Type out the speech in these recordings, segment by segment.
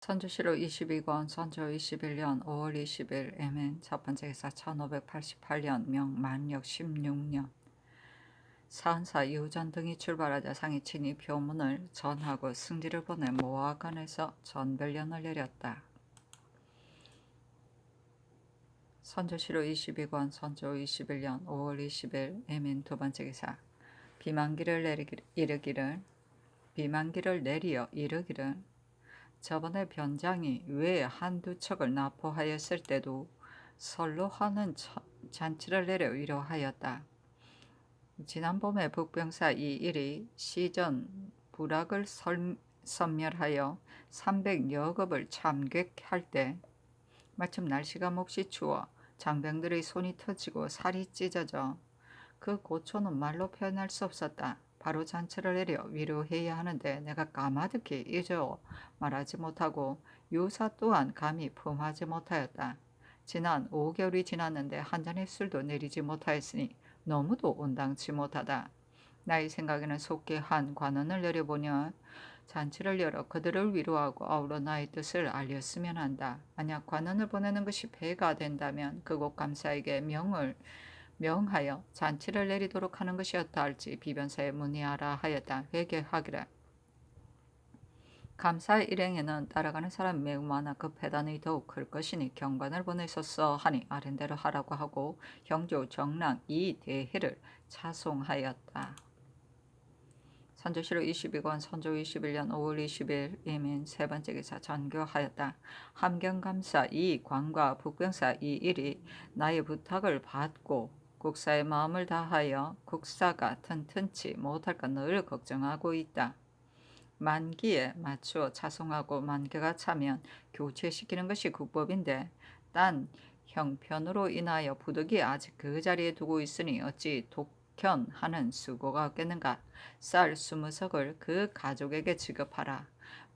선주시로 22권 선조 21년 5월 20일 MN 첫 번째 기사 1588년 명 만력 16년 사은사 이후전 등이 출발하자 상이 친히 표문을 전하고 승지를 보내 모화관에서 전별련을 내렸다. 선조시로 22권 선조 21년 5월 20일 MN 두 번째 기사 비만기를 내리어 이르기를 저번에 변장이 왜 한두 척을 납포하였을 때도 설로 하는 잔치를 내려 위로하였다. 지난 봄에 북병사 이일이 시전 부락을 섬멸하여 300여 급을 참객할 때 마침 날씨가 몹시 추워 장병들의 손이 터지고 살이 찢어져 그 고초는 말로 표현할 수 없었다. 바로 잔치를 내려 위로해야 하는데 내가 까마득히 잊어 말하지 못하고 유사 또한 감히 품하지 못하였다. 지난 5개월이 지났는데 한 잔의 술도 내리지 못하였으니 너무도 온당치 못하다. 나의 생각에는 속히 한 관원을 내려보며 잔치를 열어 그들을 위로하고 아우러 나의 뜻을 알렸으면 한다. 만약 관원을 보내는 것이 배가 된다면 그곳 감사에게 명하여 잔치를 내리도록 하는 것이었다 할지 비변사에 문의하라 하였다. 회개하기를 감사의 일행에는 따라가는 사람이 매우 많아 그 배단이 더욱 클 것이니 경관을 보내소서 하니 아른대로 하라고 하고 형조 정랑 이 대회를 차송하였다. 선조시로 22권 선조 21년 5월 20일 이민 세 번째 기사 전교하였다. 함경감사 이 관과 북병사 이 일이 나의 부탁을 받고 국사의 마음을 다하여 국사가 튼튼치 못할까 늘 걱정하고 있다. 만기에 맞추어 차송하고 만기가 차면 교체시키는 것이 국법인데 딴 형편으로 인하여 부득이 아직 그 자리에 두고 있으니 어찌 독현하는 수고가 없겠는가. 쌀 20석을 그 가족에게 지급하라.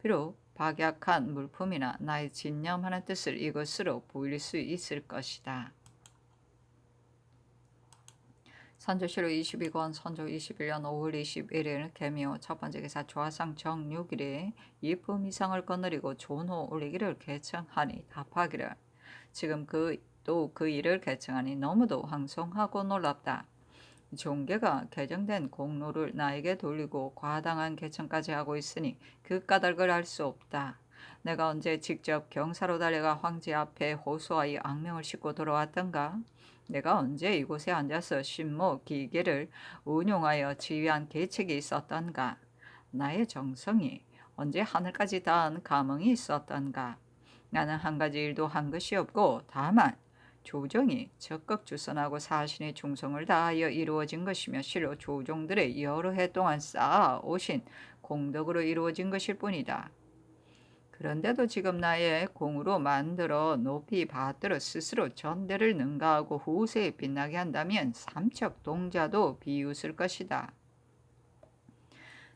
비록 박약한 물품이나 나의 진념하는 뜻을 이것으로 보일 수 있을 것이다. 선조시로 22권 선조 21년 5월 21일 개묘 첫 번째 기사 조화상 정6일에 이품 이상을 거느리고 존호 올리기를 개청하니 답하기를 지금 또 그 일을 개청하니 너무도 황송하고 놀랍다. 종계가 개정된 공로를 나에게 돌리고 과당한 개청까지 하고 있으니 그 까닭을 알 수 없다. 내가 언제 직접 경사로 달려가 황제 앞에 호소하여 악명을 싣고 돌아왔던가? 내가 언제 이곳에 앉아서 신모 기계를 운용하여 지휘한 계책이 있었던가? 나의 정성이 언제 하늘까지 닿은 감흥이 있었던가? 나는 한 가지 일도 한 것이 없고 다만 조정이 적극 주선하고 사신의 충성을 다하여 이루어진 것이며 실로 조종들의 여러 해 동안 쌓아오신 공덕으로 이루어진 것일 뿐이다. 그런데도 지금 나의 공으로 만들어 높이 받들어 스스로 전대를 능가하고 후세에 빛나게 한다면 삼척 동자도 비웃을 것이다.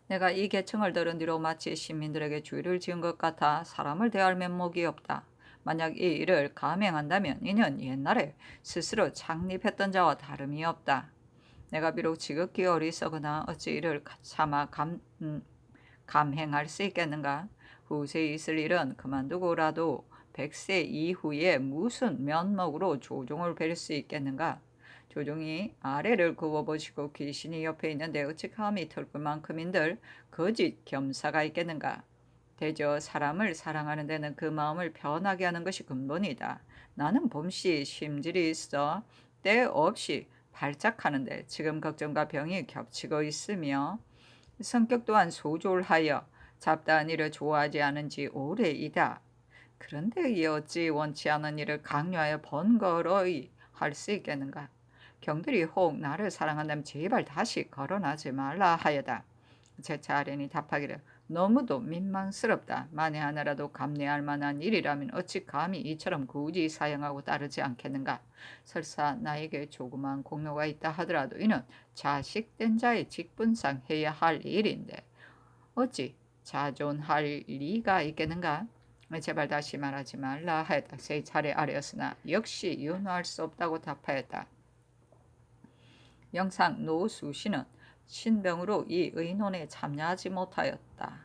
내가 이 계청을 들은 뒤로 마치 시민들에게 주의를 지은 것 같아 사람을 대할 면목이 없다. 만약 이 일을 감행한다면 이는 옛날에 스스로 창립했던 자와 다름이 없다. 내가 비록 지극히 어리석으나 어찌 이를 차마 감행할 수 있겠는가? 후세에 있을 일은 그만두고라도 100세 이후에 무슨 면목으로 조종을 뵐 수 있겠는가? 조종이 아래를 굽어보시고 귀신이 옆에 있는데 어찌 감히 털꿀만큼인들 거짓 겸사가 있겠는가? 대저 사람을 사랑하는 데는 그 마음을 변하게 하는 것이 근본이다. 나는 봄씨 심질이 있어 때 없이 발작하는데 지금 걱정과 병이 겹치고 있으며 성격 또한 소졸하여 잡다한 일을 좋아하지 않은 지 오래이다. 그런데 이 어찌 원치 않은 일을 강요하여 번거로이 할 수 있겠는가? 경들이 혹 나를 사랑한다면 제발 다시 거론하지 말라 하여다. 제 차례니 답하기를 너무도 민망스럽다. 만에 하나라도 감내할 만한 일이라면 어찌 감히 이처럼 굳이 사용하고 따르지 않겠는가. 설사 나에게 조그만 공로가 있다 하더라도 이는 자식된 자의 직분상 해야 할 일인데 어찌 자존할 리가 있겠는가. 제발 다시 말하지 말라 하였다. 세 차례 아뢰었으나 역시 윤호할 수 없다고 답하였다. 영상 노수씨는 신병으로 이 의논에 참여하지 못하였다.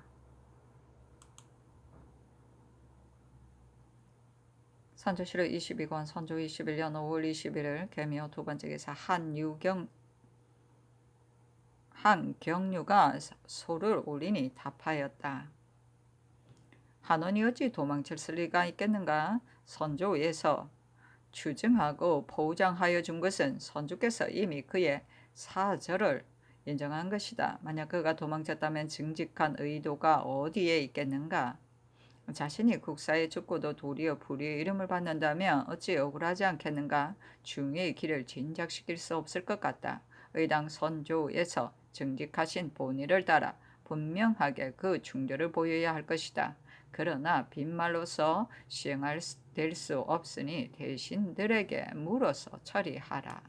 선조실록 22권 선조 21년 5월 21일 계미어 두 번째 기사 한경류가 소를 올리니 답하였다. 한원이 어찌 도망칠 리가 있겠는가? 선조에서 추증하고 보장하여 준 것은 선조께서 이미 그의 사절을 인정한 것이다. 만약 그가 도망쳤다면 정직한 의도가 어디에 있겠는가? 자신이 국사에 죽고도 도리어 불의의 이름을 받는다면 어찌 억울하지 않겠는가? 중의의 길을 진작시킬 수 없을 것 같다. 의당 선조에서 정직하신 본의를 따라 분명하게 그 중절을 보여야 할 것이다. 그러나 빈말로서 시행될 수 없으니 대신들에게 물어서 처리하라.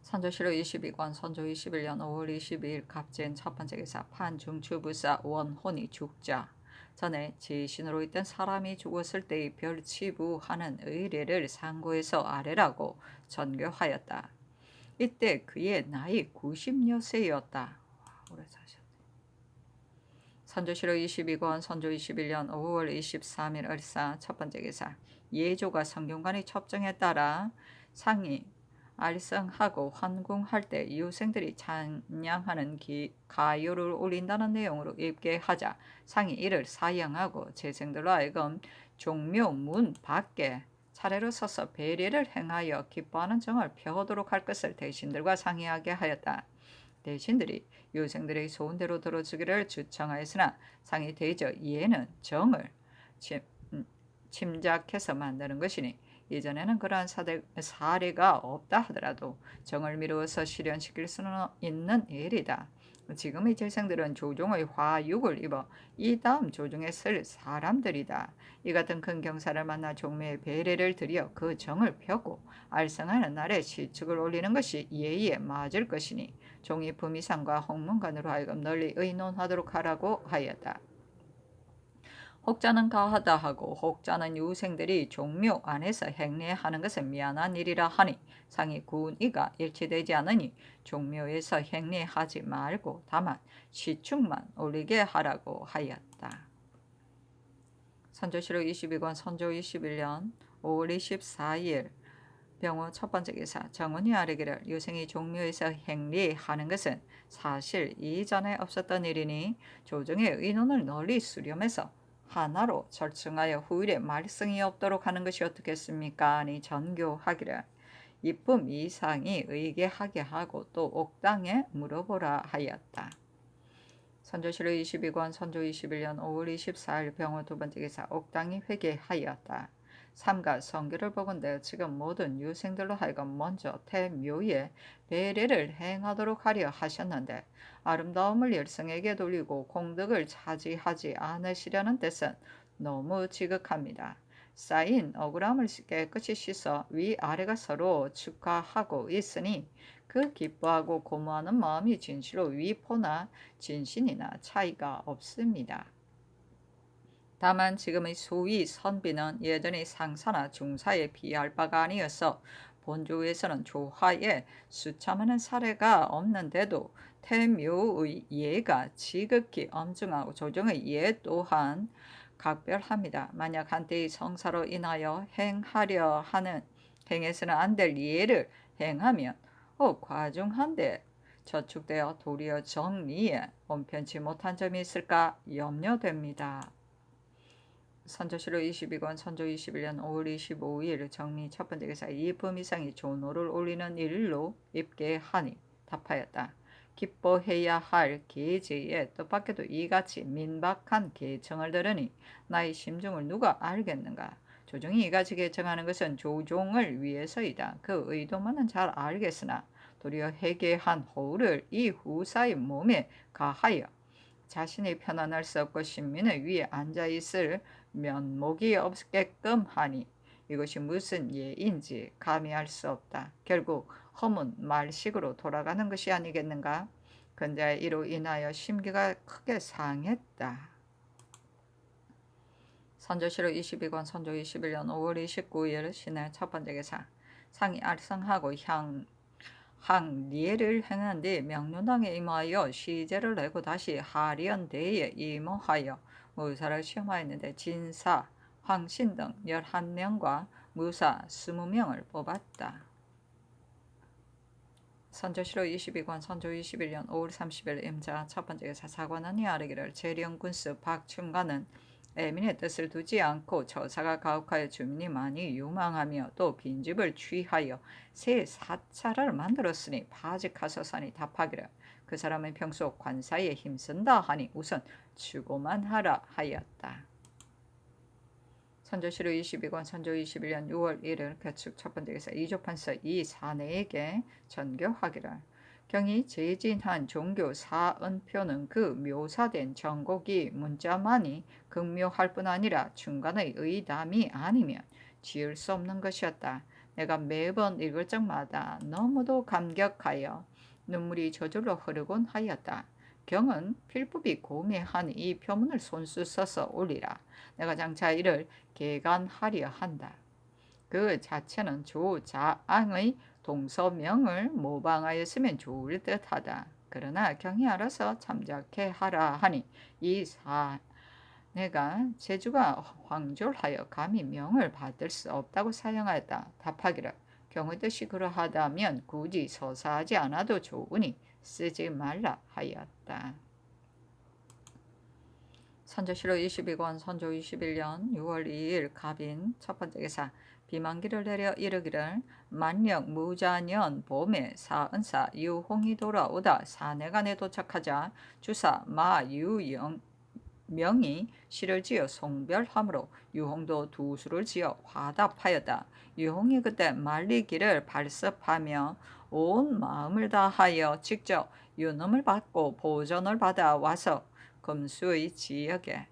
선조실록 22권 선조 21년 5월 22일 갑진 첫 번째 기사 판중추부사 원혼이 죽자 전에 지신으로 있던 사람이 죽었을 때의 별치부하는 의례를 상고해서 아래라고 전교하였다. 이때 그의 나이 90여 세였다. 오래 사셨네. 선조실록 22권 선조 21년 5월 23일 을사 첫 번째 기사 예조가 성균관의 첩정에 따라 상이 알성하고 환궁할 때 이웃생들이 찬양하는 가요를 올린다는 내용으로 입계하자 상이 이를 사양하고 재생들로 하여금 종묘 문 밖에 차례로 서서 배례를 행하여 기뻐하는 정을 펴도록 할 것을 대신들과 상의하게 하였다. 대신들이 이웃생들의 소원대로 들어주기를 주청하였으나 상이 대저 이에는 정을 침작해서 만드는 것이니 예전에는 그러한 사례가 없다 하더라도 정을 미루어서 실현시킬 수는 있는 일이다. 지금의 재생들은 조종의 화육을 입어 이 다음 조종에 쓸 사람들이다. 이 같은 큰 경사를 만나 종묘의 배례를 드려 그 정을 펴고 알성하는 날에 시축을 올리는 것이 예의에 맞을 것이니 종이 부미상과 홍문관으로 하여금 널리 의논하도록 하라고 하였다. 혹자는 가하다 하고 혹자는 유생들이 종묘 안에서 행례하는 것은 미안한 일이라 하니 상이 군의가 일치되지 않으니 종묘에서 행례하지 말고 다만 시축만 올리게 하라고 하였다. 선조실록 22권 선조 21년 5월 24일 병호 첫 번째 기사 정원이 아뢰기를 유생이 종묘에서 행례하는 것은 사실 이전에 없었던 일이니 조정의 의논을 널리 수렴해서 하나로 절충하여 후일에 말썽이 없도록 하는 것이 어떻겠습니까? 아니 전교하기를 이쁨 이상이 의계하게 하고 또 옥당에 물어보라 하였다. 선조실록 22권 선조 21년 5월 24일 병호 두 번째 기사 옥당이 회개하였다. 삼가 성교를 보건대 지금 모든 유생들로 하여금 먼저 태묘에 배례를 행하도록 하려 하셨는데 아름다움을 열성에게 돌리고 공덕을 차지하지 않으시려는 뜻은 너무 지극합니다. 쌓인 억울함을 깨끗이 씻어 위아래가 서로 축하하고 있으니 그 기뻐하고 고마워하는 마음이 진실로 위포나 진신이나 차이가 없습니다. 다만 지금의 소위 선비는 예전의 상사나 중사에 비할 바가 아니어서 본조에서는 조화에 수참하는 사례가 없는데도 태묘의 예가 지극히 엄중하고 조정의 예 또한 각별합니다. 만약 한때의 성사로 인하여 행해서는 안 될 예를 행하면 과중한데 저축되어 도리어 정리에 온편치 못한 점이 있을까 염려됩니다. 선조실록 22권 선조 21년 5월 25일 정미 첫 번째 기사 이품 이상이 조노를 올리는 일로 입계하니 답하였다. 기뻐해야 할 계제에 뜻밖에도 이같이 민박한 계청을 들으니 나의 심중을 누가 알겠는가. 조정이 이같이 계청하는 것은 조종을 위해서이다. 그 의도만은 잘 알겠으나 도리어 회개한 허울을 이 후사의 몸에 가하여 자신이 편안할 수 없고 신민의 위에 앉아있을 면목이 없게끔 하니 이것이 무슨 예인지 감히 알 수 없다. 결국 허문 말식으로 돌아가는 것이 아니겠는가? 근데 이로 인하여 심기가 크게 상했다. 선조실록 22권 선조 21년 5월 29일 신의 첫 번째 기사 상이 알성하고 항리를 행한 뒤 명륜당에 임하여 시제를 내고 다시 하련대에 임하여 무사를 시험하였는데 진사 황신 등 11명과 무사 20명을 뽑았다. 선조실록 22권 선조 21년 5월 30일 임자 첫 번째 기사 사관원이 아뢰기를 재령군수 박춘관은 애민의 뜻을 두지 않고 처사가 가혹하여 주민이 많이 유망하며 또 빈집을 취하여 새 사찰을 만들었으니 파직하소서니 답하기를 그 사람은 평소 관사에 힘쓴다 하니 우선 추고만 하라 하였다. 선조실록 22권 선조 21년 6월 1일 개축 첫 번째 기사 이조판서 이 사내에게 전교하기를 경이 제진한 종교 사은표는 그 묘사된 정곡이 문자만이 극묘할 뿐 아니라 중간의 의담이 아니면 지을 수 없는 것이었다. 내가 매번 읽을 적마다 너무도 감격하여 눈물이 저절로 흐르곤 하였다. 경은 필법이 고매한 이 표문을 손수 써서 올리라. 내가 장차 이를 개간하려 한다. 그 자체는 조자앙의 동서명을 모방하였으면 좋을 듯하다. 그러나 경이 알아서 참작해 하라 하니 이 사내가 제주가 황졸하여 감히 명을 받을 수 없다고 사양하였다. 답하기를 경의 뜻이 그러하다면 굳이 서사하지 않아도 좋으니 쓰지 말라 하였다. 선조실록 22권 선조 21년 6월 2일 갑인 첫 번째 기사 비만기를 내려 이르기를 만력 무자년 봄에 사은사 유홍이 돌아오다 사내간에 도착하자 주사 마유영 명이 시를 지어 송별함으로 유홍도 두수를 지어 화답하였다. 유홍이 그때 말리기를 발습하며 온 마음을 다하여 직접 유놈을 받고 보전을 받아 와서 금수의 지역에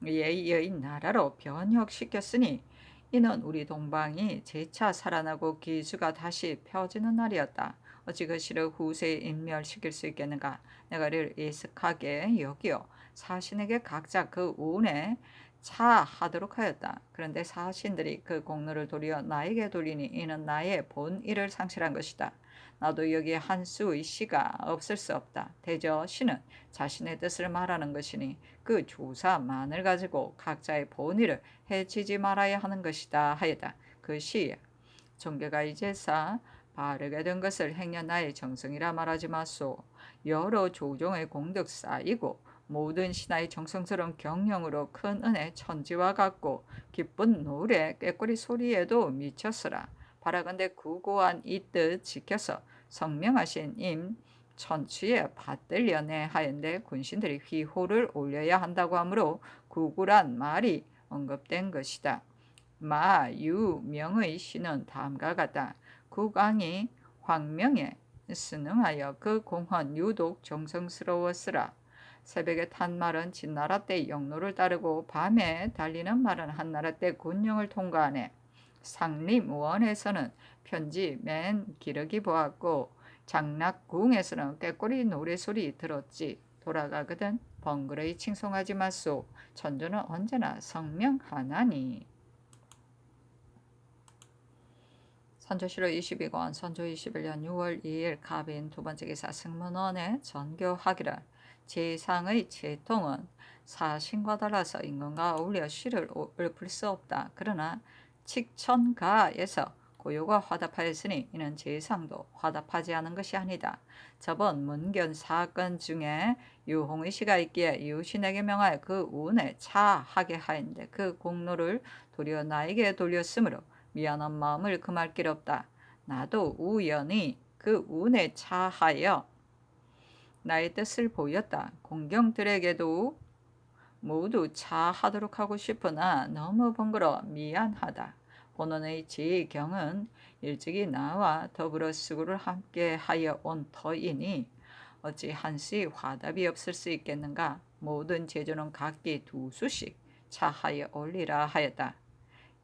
예의의 나라로 변혁시켰으니 이는 우리 동방이 재차 살아나고 기수가 다시 펴지는 날이었다. 어찌 그 시를 후세에 인멸시킬 수 있겠는가? 내가 이를 애석하게 여기어 사신에게 각자 그 운에 차하도록 하였다. 그런데 사신들이 그 공로를 도리어 나에게 돌리니 이는 나의 본의를 상실한 것이다. 나도 여기에 한 수의 시가 없을 수 없다. 대저 시는 자신의 뜻을 말하는 것이니 그 조사만을 가지고 각자의 본의를 해치지 말아야 하는 것이다 하였다. 그 시에 종교가 이제사 바르게 된 것을 행여 나의 정성이라 말하지 마소. 여러 조종의 공덕 쌓이고 모든 신하의 정성스러운 경영으로 큰 은혜 천지와 같고 기쁜 노래 꾀꼬리 소리에도 미쳤으라. 바라건대 구고한 이 뜻 지켜서 성명하신 임 천추에 받들려내 하였는데 군신들이 휘호를 올려야 한다고 하므로 구구란 말이 언급된 것이다. 마유명의 시는 다음과 같다. 국왕이 황명에 순응하여 그 공헌 유독 정성스러웠으라. 새벽에 탄 말은 진나라 때 영로를 따르고 밤에 달리는 말은 한나라 때 군령을 통과하네. 상림원에서는 편지 맨 기러기 보았고 장락궁에서는 꾀꼬리 노래소리 들었지. 돌아가거든 번거로이 칭송하지 마소. 천조는 언제나 성명하나니. 선조실록 22권 선조 21년 6월 2일 갑인 두 번째 기사 승문원에 전교하기를 제상의 채통은 사신과 달라서 인간과 어울려 시를 읊을 수 없다. 그러나 칙천가에서 고요가 화답하였으니 이는 제상도 화답하지 않은 것이 아니다. 저번 문견 사건 중에 유홍의 시가 있기에 이웃신에게 명하여 그 운에 차하게 하였는데 그 공로를 도리어 나에게 돌렸으므로 미안한 마음을 금할 길 없다. 나도 우연히 그 운에 차하여 나의 뜻을 보였다. 공경들에게도 모두 차하도록 하고 싶으나 너무 번거로워 미안하다. 본원의 지경은 일찍이 나와 더불어 수고를 함께 하여 온 터이니 어찌 한시 화답이 없을 수 있겠는가. 모든 제조는 각기 두 수씩 차하여 올리라 하였다.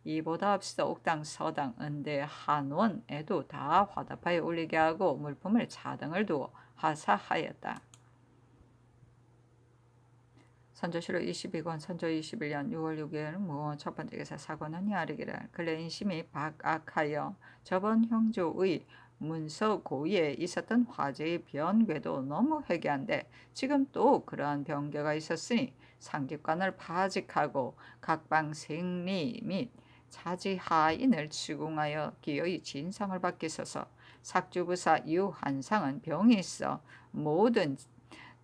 이보다 앞서 옥당, 서당, 은대, 한원에도 다 화답하여 올리게 하고 물품을 차등을 두어 하사하였다. 선조실록 22권 선조 21년 6월 6일 첫 번째 기사 사관원이 아뢰기를 근래 인심이 박악하여 저번 형조의 문서 고의에 있었던 화제의 변괴도 너무 회개한데 지금 또 그러한 변개가 있었으니 상집관을 파직하고 각방 생리 및 차지하인을 추궁하여 기어이 진상을 받겠소서. 삭주부사 유한상은 병이 있어 모든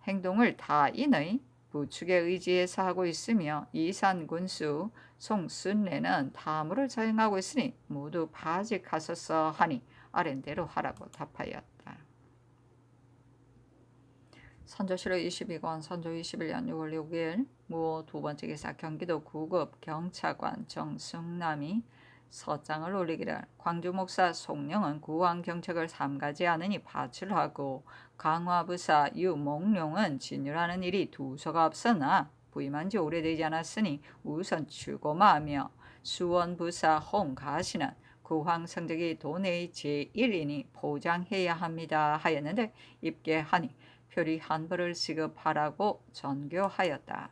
행동을 타인의 부축에 의지해서 하고 있으며 이산군수 송순례는 탐으로 자행하고 있으니 모두 파직하소서 하니 아랜대로 하라고 답하였다. 선조실록 22권 선조 21년 6월 6일 무 두 번째 기사 경기도 구급 경차관 정승남이 서장을 올리기를 광주 목사 송령은 구황 경책을 삼가지 않으니 파출하고 강화부사 유몽룡은 진율하는 일이 두서가 없으나 부임한 지 오래되지 않았으니 우선 출고마하며 수원부사 홍가시는 구황 성적이 도내의 제1인이 포장해야 합니다 하였는데 입계하니 표리 한 벌을 지급하라고 전교하였다.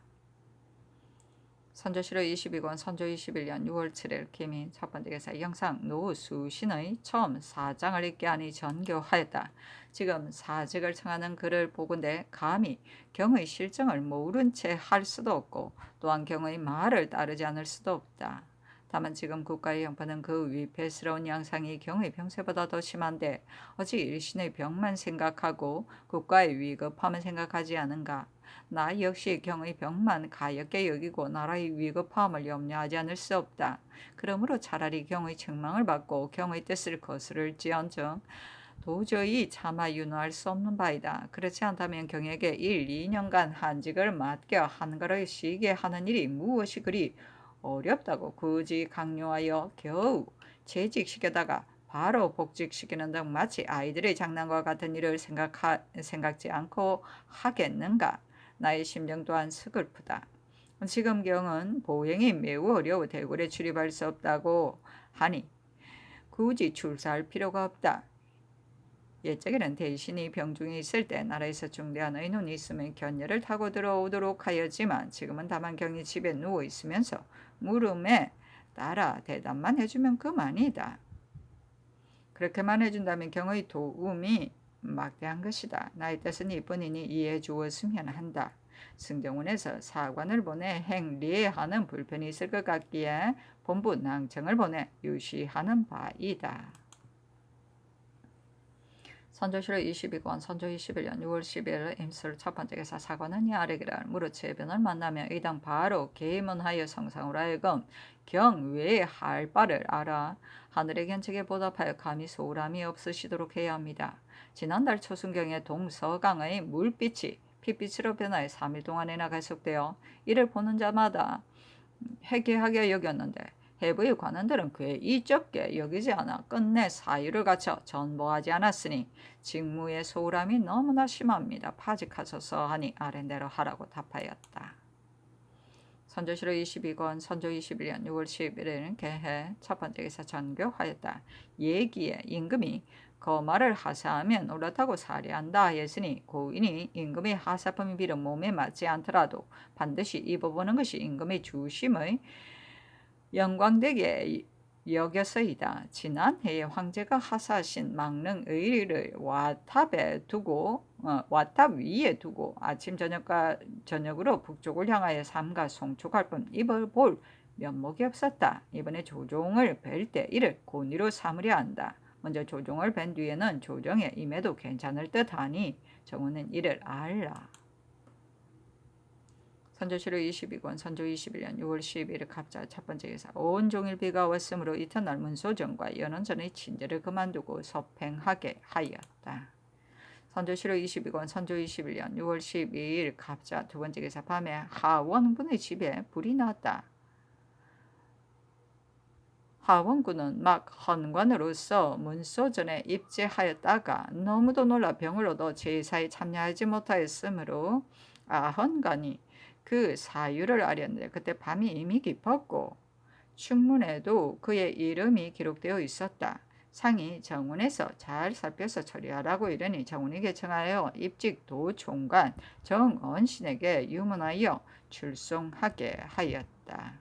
선조실록 22권 선조 21년 6월 7일 김이 첫 번째 기사 영상 노수신의 처음 사장을 읽게 하니 전교하였다. 지금 사직을 청하는 글을 보건대 감히 경의 실정을 모른 채 할 수도 없고 또한 경의 말을 따르지 않을 수도 없다. 다만 지금 국가의 형편은 그 위패스러운 양상이 경의 병세보다 더 심한데 어찌 일신의 병만 생각하고 국가의 위급함을 생각하지 않은가. 나 역시 경의 병만 가엾게 여기고 나라의 위급함을 염려하지 않을 수 없다. 그러므로 차라리 경의 책망을 받고 경의 뜻을 거스를지언정 도저히 차마 윤호할 수 없는 바이다. 그렇지 않다면 경에게 1, 2년간 한직을 맡겨 한가로이 쉬게 하는 일이 무엇이 그리 어렵다고 굳이 강요하여 겨우 재직시켜다가 바로 복직시키는 등 마치 아이들의 장난과 같은 일을 생각지 않고 하겠는가. 나의 심정 또한 서글프다. 지금 경은 보행이 매우 어려워 대궐에 출입할 수 없다고 하니 굳이 출사할 필요가 없다. 옛적에는 대신이 병중에 있을 때 나라에서 중대한 의논이 있으면 견례를 타고 들어오도록 하였지만 지금은 다만 경이 집에 누워 있으면서 물음에 따라 대답만 해주면 그만이다. 그렇게만 해준다면 경의 도움이 막대한 것이다. 나의 뜻은 이뿐이니 이해해 주었으면 한다. 승정원에서 사관을 보내 행리하는 불편이 있을 것 같기에 본부 낭청을 보내 유시하는 바이다. 선조실록 22권 선조 21년 6월 10일 임술 첫 번째 기사 사관은 이 아래기를 무릇 제변을 만나며 이당 바로 계문하여 성상으로 하여금 경 외에 할 바를 알아 하늘의 견책에 보답하여 감히 소홀함이 없으시도록 해야 합니다. 지난달 초순경에 동서강의 물빛이 핏빛으로 변하여 3일 동안이나 계속되어 이를 보는 자마다 해괴하게 여겼는데 해부의 관원들은 그의 이적게 여기지 않아 끝내 사유를 갖춰 전보하지 않았으니 직무의 소홀함이 너무나 심합니다. 파직하소서 하니 아랜대로 하라고 답하였다. 선조실록 22권 선조 21년 6월 11일 개해 첫 번째 기사 전교하였다. 예기에 임금이 거말을 하사하면 옳다고 사례한다 하였으니 고인이 임금의 하사품이 비록 몸에 맞지 않더라도 반드시 입어보는 것이 임금의 주심의 영광되게 여겨서이다. 지난해에 황제가 하사하신 망릉 의리를 와탑 위에 두고 아침 저녁으로 북쪽을 향하여 삼가 송축할 뿐 입을 볼 면목이 없었다. 이번에 조종을 뵐 때 이를 고의로 삼으려 한다. 먼저 조종을 뵌 뒤에는 조정에 임해도 괜찮을 듯하니 정우는 이를 알라. 선조실록 22권 선조 21년 6월 12일 갑자 첫 번째 기사 온종일 비가 왔으므로 이튿날 문소정과 연원전의 친제를 그만두고 서팽하게 하였다. 선조실록 22권 선조 21년 6월 12일 갑자 두 번째 기사 밤에 하원군의 집에 불이 났다. 하원군은 막 헌관으로서 문소전에 입제하였다가 너무도 놀라 병을 얻어 제사에 참여하지 못하였으므로 아헌관이 그 사유를 아렸는데 그때 밤이 이미 깊었고 충문에도 그의 이름이 기록되어 있었다. 상이 정운에서 잘 살펴서 처리하라고 이르니 정운이 개청하여 입직 도총관 정언신에게 유문하여 출송하게 하였다.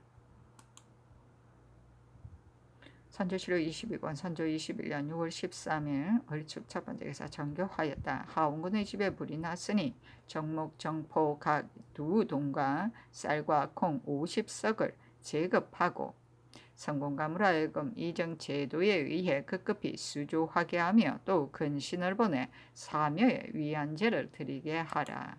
선조실록 22권 선조 21년 6월 13일 얼축 첫 번째 기사 정교하였다. 하원군의 집에 불이 났으니 정목 정포 각 두 동과 쌀과 콩 50석을 제급하고 성공감으로 하여금 이정 제도에 의해 급급히 수조하게 하며 또 근신을 보내 사묘에 위안제를 드리게 하라.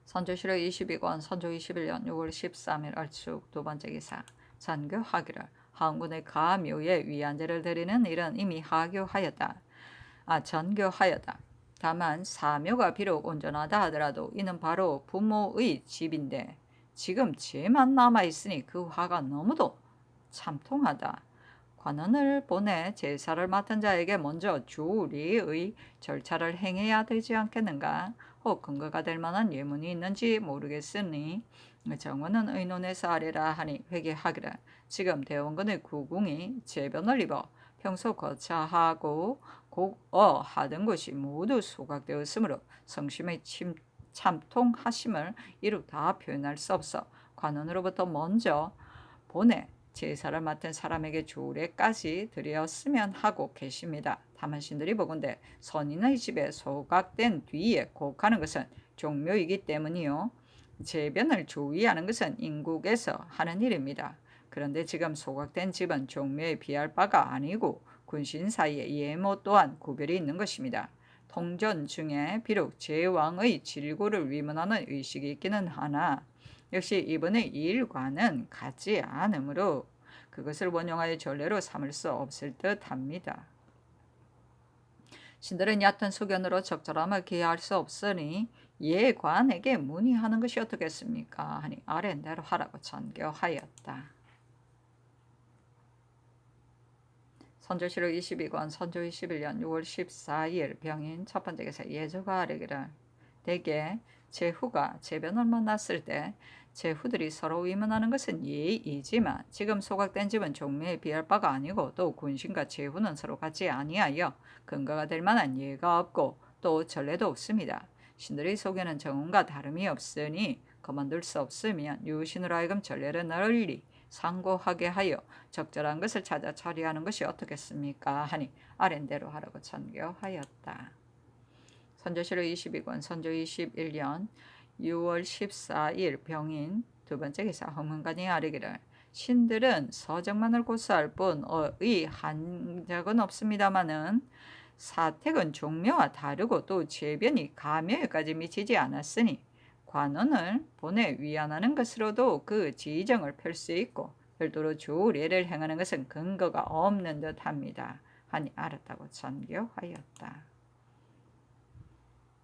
선조실록 22권 선조 21년 6월 13일 얼축 두 번째 기사 전교하기를 하원군의 가묘에 위안제를 드리는 일은 이미 전교하였다. 다만 사묘가 비록 온전하다 하더라도 이는 바로 부모의 집인데 지금 죄만 남아있으니 그 화가 너무도 참통하다. 관원을 보내 제사를 맡은 자에게 먼저 주리의 절차를 행해야 되지 않겠는가? 혹 근거가 될 만한 예문이 있는지 모르겠으니 정원은 의논해서 하리라 하니 회개하기를 지금 대원군의 구궁이 제변을 입어 평소 거처하고 하던 곳이 모두 소각되었으므로 성심의 참통하심을 이루 다 표현할 수 없어 관원으로부터 먼저 보내 제사를 맡은 사람에게 조례까지 드렸으면 하고 계십니다. 다만 신들이 보건대 선인의 집에 소각된 뒤에 곡하는 것은 종묘이기 때문이요. 제변을 조의하는 것은 인국에서 하는 일입니다. 그런데 지금 소각된 집은 종묘에 비할 바가 아니고 군신 사이에 예모 또한 구별이 있는 것입니다. 통전 중에 비록 제왕의 질고를 위문하는 의식이 있기는 하나 역시 이번의 일과는 같지 않으므로 그것을 원용하여 전례로 삼을 수 없을 듯합니다. 신들은 얕은 소견으로 적절함을 기할 수 없으니 예관에게 문의하는 것이 어떻겠습니까? 하니 아랜대로 하라고 전교하였다. 선조실록 22권 선조 21년 6월 14일 병인 첫 번째 기사 예조가 아뢰기를 대개 제후가 제변을 만났을 때 제후들이 서로 위문하는 것은 예의이지만 지금 소각된 집은 종묘에 비할 바가 아니고 또 군신과 제후는 서로 같지 아니하여 근거가 될 만한 예가 없고 또 전례도 없습니다. 신들의 소견은 정언과 다름이 없으니 그만둘 수 없으면 유신으로 하여금 전례를 널리 상고하게 하여 적절한 것을 찾아 처리하는 것이 어떻겠습니까? 하니 아랜대로 하라고 전교하였다. 선조실록 22권 선조 21년 6월 14일 병인 두 번째 기사 허문관이 아뢰기를 신들은 서정만을 고수할 뿐의 한 적은 없습니다마는 사택은 종묘와 다르고 또 제변이 가묘에까지 미치지 않았으니 관원을 보내 위안하는 것으로도 그 지정을 펼 수 있고 별도로 조례를 행하는 것은 근거가 없는 듯합니다. 하니 알았다고 전교하였다.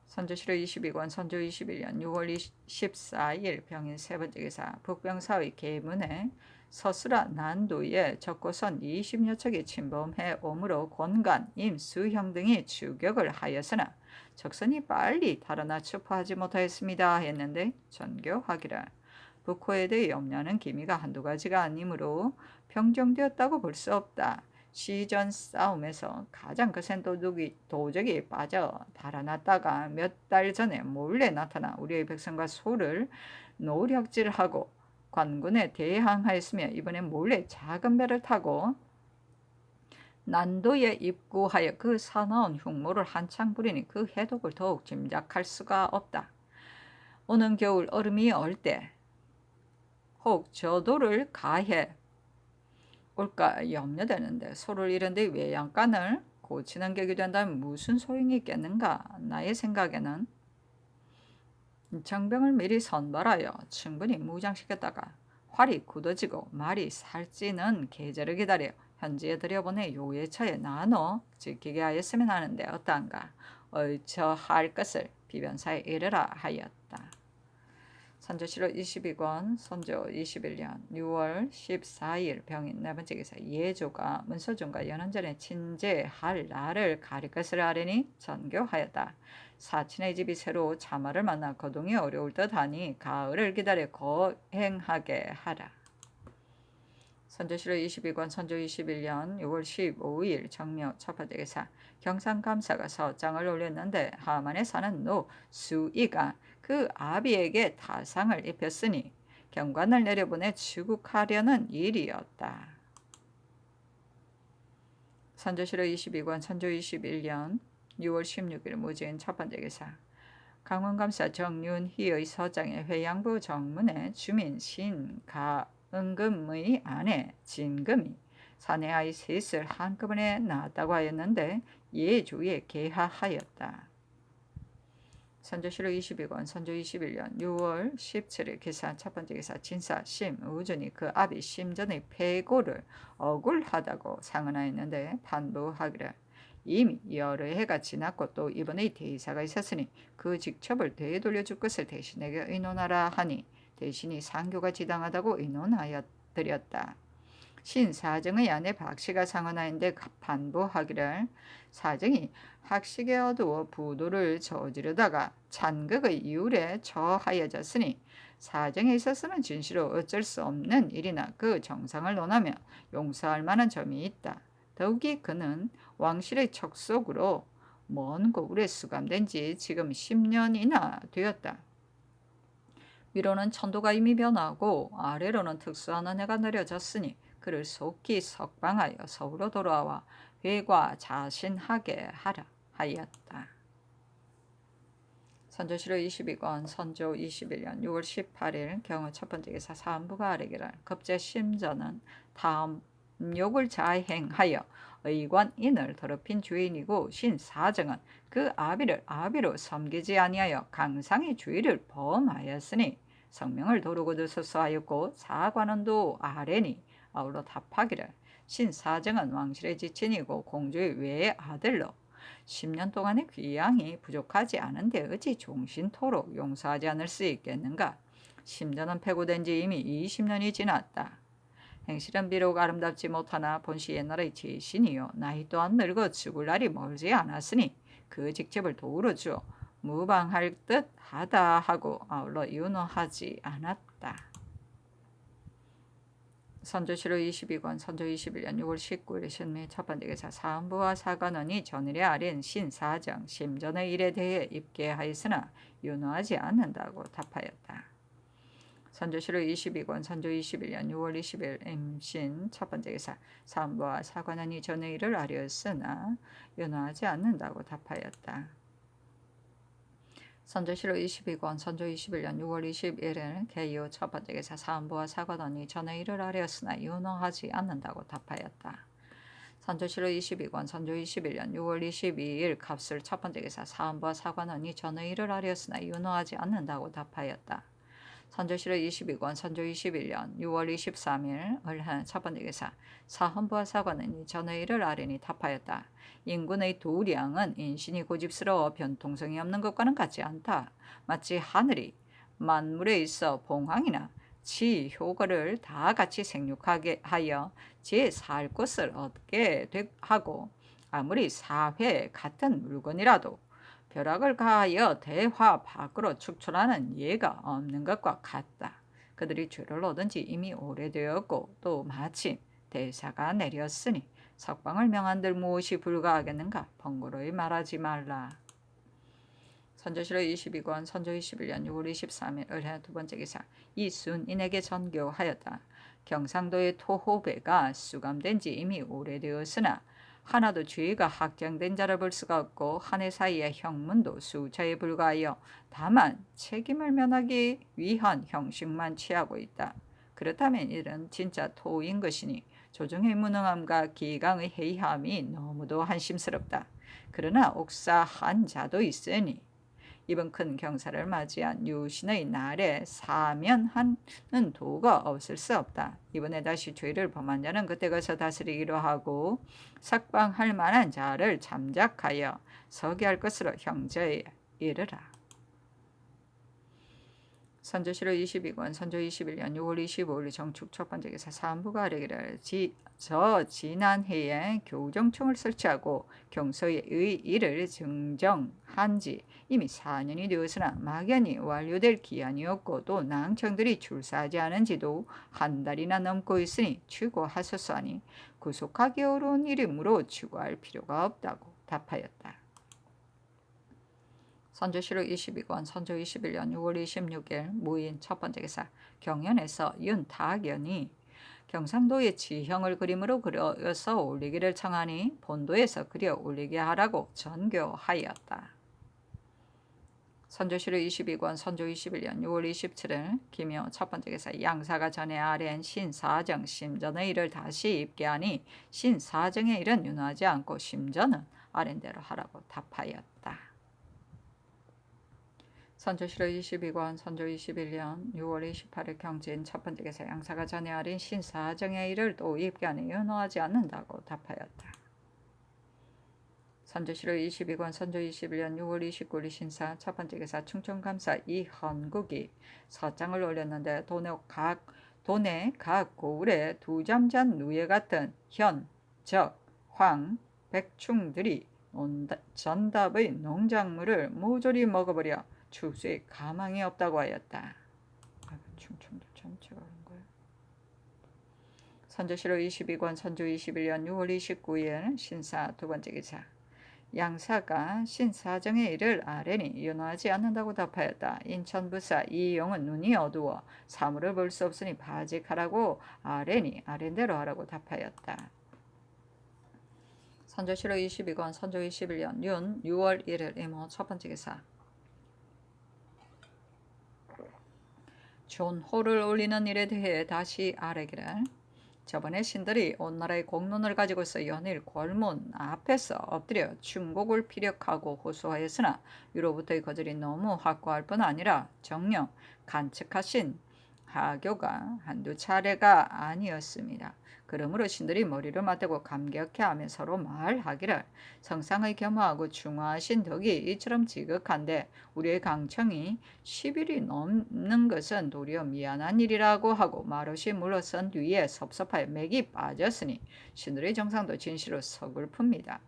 선조실록 22권 선조 21년 6월 14일 병인 세 번째 기사 북병사의 계문에 서수라 난도에 적고선 20여 척이 침범해 오므로 권간, 임, 수형 등이 추격을 하였으나 적선이 빨리 달아나 추포하지 못하였습니다 했는데 전교하기를 북호에 대해 염려하는 기미가 한두 가지가 아니므로 평정되었다고 볼 수 없다. 시전 싸움에서 가장 거센 도적이 빠져 달아났다가 몇 달 전에 몰래 나타나 우리의 백성과 소를 노략질하고 관군에 대항하였으며 이번에 몰래 작은 배를 타고 난도에 입구하여 그 사나운 흉모를 한창 부리니 그 해독을 더욱 짐작할 수가 없다. 오는 겨울 얼음이 얼 때 혹 저도를 가해 올까 염려되는데 소를 잃은 데 외양간을 고치는 격이 된다면 무슨 소용이 있겠는가? 나의 생각에는 정병을 미리 선발하여 충분히 무장시켰다가 활이 굳어지고 말이 살찌는 계절을 기다려 현지에 들여보내 요예처에 나눠 지키게 하였으면 하는데 어떠한가? 얼처할 것을 비변사에 이르라 하였다. 선조실록 22권 선조 21년 6월 14일 병인 네 번째 기사 예조가 문서준과 연원전에 친제할 날을 가릴 것을 아뢰니 전교하였다. 사친의 집이 새로 자마를 만나 거동이 어려울 듯하니 가을을 기다려 거행하게 하라. 선조실록 22권 선조 21년 6월 15일 정묘 첫 번째 기사 경상감사가 서장을 올렸는데 하만에 사는 노수이가 그 아비에게 타상을 입혔으니 경관을 내려보내 추국하려는 일이었다. 선조실록 22권 선조 21년 6월 16일 무진 첫 번째 기사. 강원감사 정윤희의 서장의 회양부 정문에 주민 신가은금의 아내 진금이 사내아이 셋을 한꺼번에 낳았다고 하였는데 예주에 계하하였다. 선조실록 22권 선조 21년 6월 17일 기사 첫 번째 기사. 진사 심우준이 그 아비 심전의 패고를 억울하다고 상언하였는데 판부하기를 이미 여러 해가 지났고 또 이번에 대사가 있었으니 그 직첩을 되돌려줄 것을 대신에게 의논하라 하니 대신이 상교가 지당하다고 의논하였더렸다. 신사정의 아내 박씨가 상언하였는데 판부하기를 사정이 학식에 어두워 부도를 저지르다가 찬극의 이율에 처하여졌으니 사정에 있었으면 진실로 어쩔 수 없는 일이나 그 정상을 논하며 용서할 만한 점이 있다. 더욱이 그는 왕실의 척속으로 먼 고을에 수감된 지 지금 10년이나 되었다. 위로는 천도가 이미 변하고 아래로는 특수한 은혜가 내려졌으니 그를 속히 석방하여 서울로 돌아와 회과 자신하게 하라 하였다. 선조실록 22권 선조 21년 6월 18일 경우 첫 번째 기사. 사안부가 아뢰기를 급제 심전은 다음 욕을 자행하여 의관인을 더럽힌 주인이고 신사정은 그 아비를 아비로 섬기지 아니하여 강상의 주의를 범하였으니 성명을 도르고 드소서하였고 사관원도 아뢰니 아울러 답하기를 신사정은 왕실의 지친이고 공주의 외의 아들로 10년 동안의 귀양이 부족하지 않은데 어찌 종신토록 용서하지 않을 수 있겠는가. 심전은 패고된 지 이미 20년이 지났다. 행실은 비록 아름답지 못하나 본시 옛날의 제신이요 나이 또한 늙어 죽을 날이 멀지 않았으니 그 직첩을 도우러 주어 무방할 듯 하다 하고 아울러 윤호하지 않았다. 선조실록 22권 선조 21년 6월 19일 신미 첫 번째 기사. 사안부와 사관원이 전일에 아린 신사정 심전의 일에 대해 입계하였으나 윤호하지 않는다고 답하였다. 선조실록 22권 선조 21년 6월 20일 임신 첫 번째 기사. 사안부와 사관원이 전의 일을 아뢰었으나 윤호하지 않는다고 답하였다. 선조실록 22권 선조 21년 6월 21일 개요 첫 번째 기사. 사안부와 사관원이 전의 일을 아뢰었으나 윤호하지 않는다고 답하였다. 선조실록 22권 선조 21년 6월 22일 갑술 첫 번째 기사. 사안부와 사관원이 전의 일을 아뢰었으나 윤호하지 않는다고 답하였다. 선조실록 22권 선조 21년 6월 23일 을한 첫 번째 기사. 사헌부와 사관원이 전의 일을 아뢰니 답하였다. 인군의 도량은 인신이 고집스러워 변통성이 없는 것과는 같지 않다. 마치 하늘이 만물에 있어 봉황이나 지효거를 다 같이 생육하게 하여 제 살 곳을 얻게 하고 아무리 사회 같은 물건이라도 벼락을 가하여 대화 밖으로 축출하는 예가 없는 것과 같다. 그들이 죄를 얻은 지 이미 오래되었고 또 마침 대사가 내렸으니 석방을 명한들 무엇이 불가하겠는가. 번거로이 말하지 말라. 선조실록 22권 선조 21년 6월 23일 을해 두 번째 기사. 이순인에게 전교하였다. 경상도의 토호배가 수감된 지 이미 오래되었으나 하나도 죄가 확정된 자를 볼 수가 없고 한 해 사이에 형문도 수차에 불과하여 다만 책임을 면하기 위한 형식만 취하고 있다. 그렇다면 이는 진짜 토인 것이니 조정의 무능함과 기강의 해이함이 너무도 한심스럽다. 그러나 옥사한 자도 있으니 이번 큰 경사를 맞이한 유신의 날에 사면하는 도가 없을 수 없다. 이번에 다시 죄를 범한 자는 그때 가서 다스리기로 하고 석방할 만한 자를 잠작하여 서게 할 것으로 형제에 이르라. 선조실록 22권 선조 21년 6월 25일 정축 첫 번째 기사. 사안부가 아뢰기를 저 지난해에 교정청을 설치하고 경서의 일을 증정한 지 이미 4년이 되었으나 막연히 완료될 기한이었고 또 낭청들이 출사하지 않은 지도 한 달이나 넘고 있으니 추구하소서 하니 구속하기 어려운 일이므로 추구할 필요가 없다고 답하였다. 선조실록 22권 선조 21년 6월 26일 무인 첫 번째 기사. 경연에서 윤탁연이 경상도의 지형을 그림으로 그려서 올리기를 청하니 본도에서 그려 올리게 하라고 전교하였다. 선조실록 22권 선조 21년 6월 27일 기묘 첫 번째 기사 양사가 전에 아래한 신사정 심전의 일을 다시 입게 하니 신사정의 일은 윤호하지 않고 심전은 아랜대로 하라고 답하였다. 선조실록 22권 선조 21년 6월 28일 경진 첫 번째 기사 양사가 전에 아린 신사정의 일을 또 입게 하니 윤호하지 않는다고 답하였다. 선조실록 22권 선조 21년 6월 29일 신사 첫 번째 기사 충청감사 이헌국이 서장을 올렸는데 돈의 각 고을에 두잠잔 누에 같은 현, 적, 황, 백충들이 전답의 농작물을 모조리 먹어버려 추수에 가망이 없다고 하였다. 충청도 전체가 그런 거예요. 선조실록 22권 선조 21년 6월 29일 신사 두 번째 기사 양사가 신사정의 일을 아뢰니 윤호하지 않는다고 답하였다. 인천부사 이용은 눈이 어두워 사물을 볼 수 없으니 바직하라고 아뢰니 아랜대로 하라고 답하였다. 선조실록 22권 선조 21년 윤 6월 1일 이모 첫 번째 기사 존호를 올리는 일에 대해 다시 아뢰기를 저번에 신들이 온 나라의 공론을 가지고서 연일 골문 앞에서 엎드려 충곡을 피력하고 호소하였으나 위로부터의 거절이 너무 확고할 뿐 아니라 정녕 간측하신 하교가 한두 차례가 아니었습니다. 그러므로 신들이 머리를 맞대고 감격해하며 서로 말하기를 성상의 겸허하고 중화하신 덕이 이처럼 지극한데 우리의 강청이 10일이 넘는 것은 도리어 미안한 일이라고 하고 말없이 물러선 뒤에 섭섭하여 맥이 빠졌으니 신들의 정상도 진실로 서글픕니다.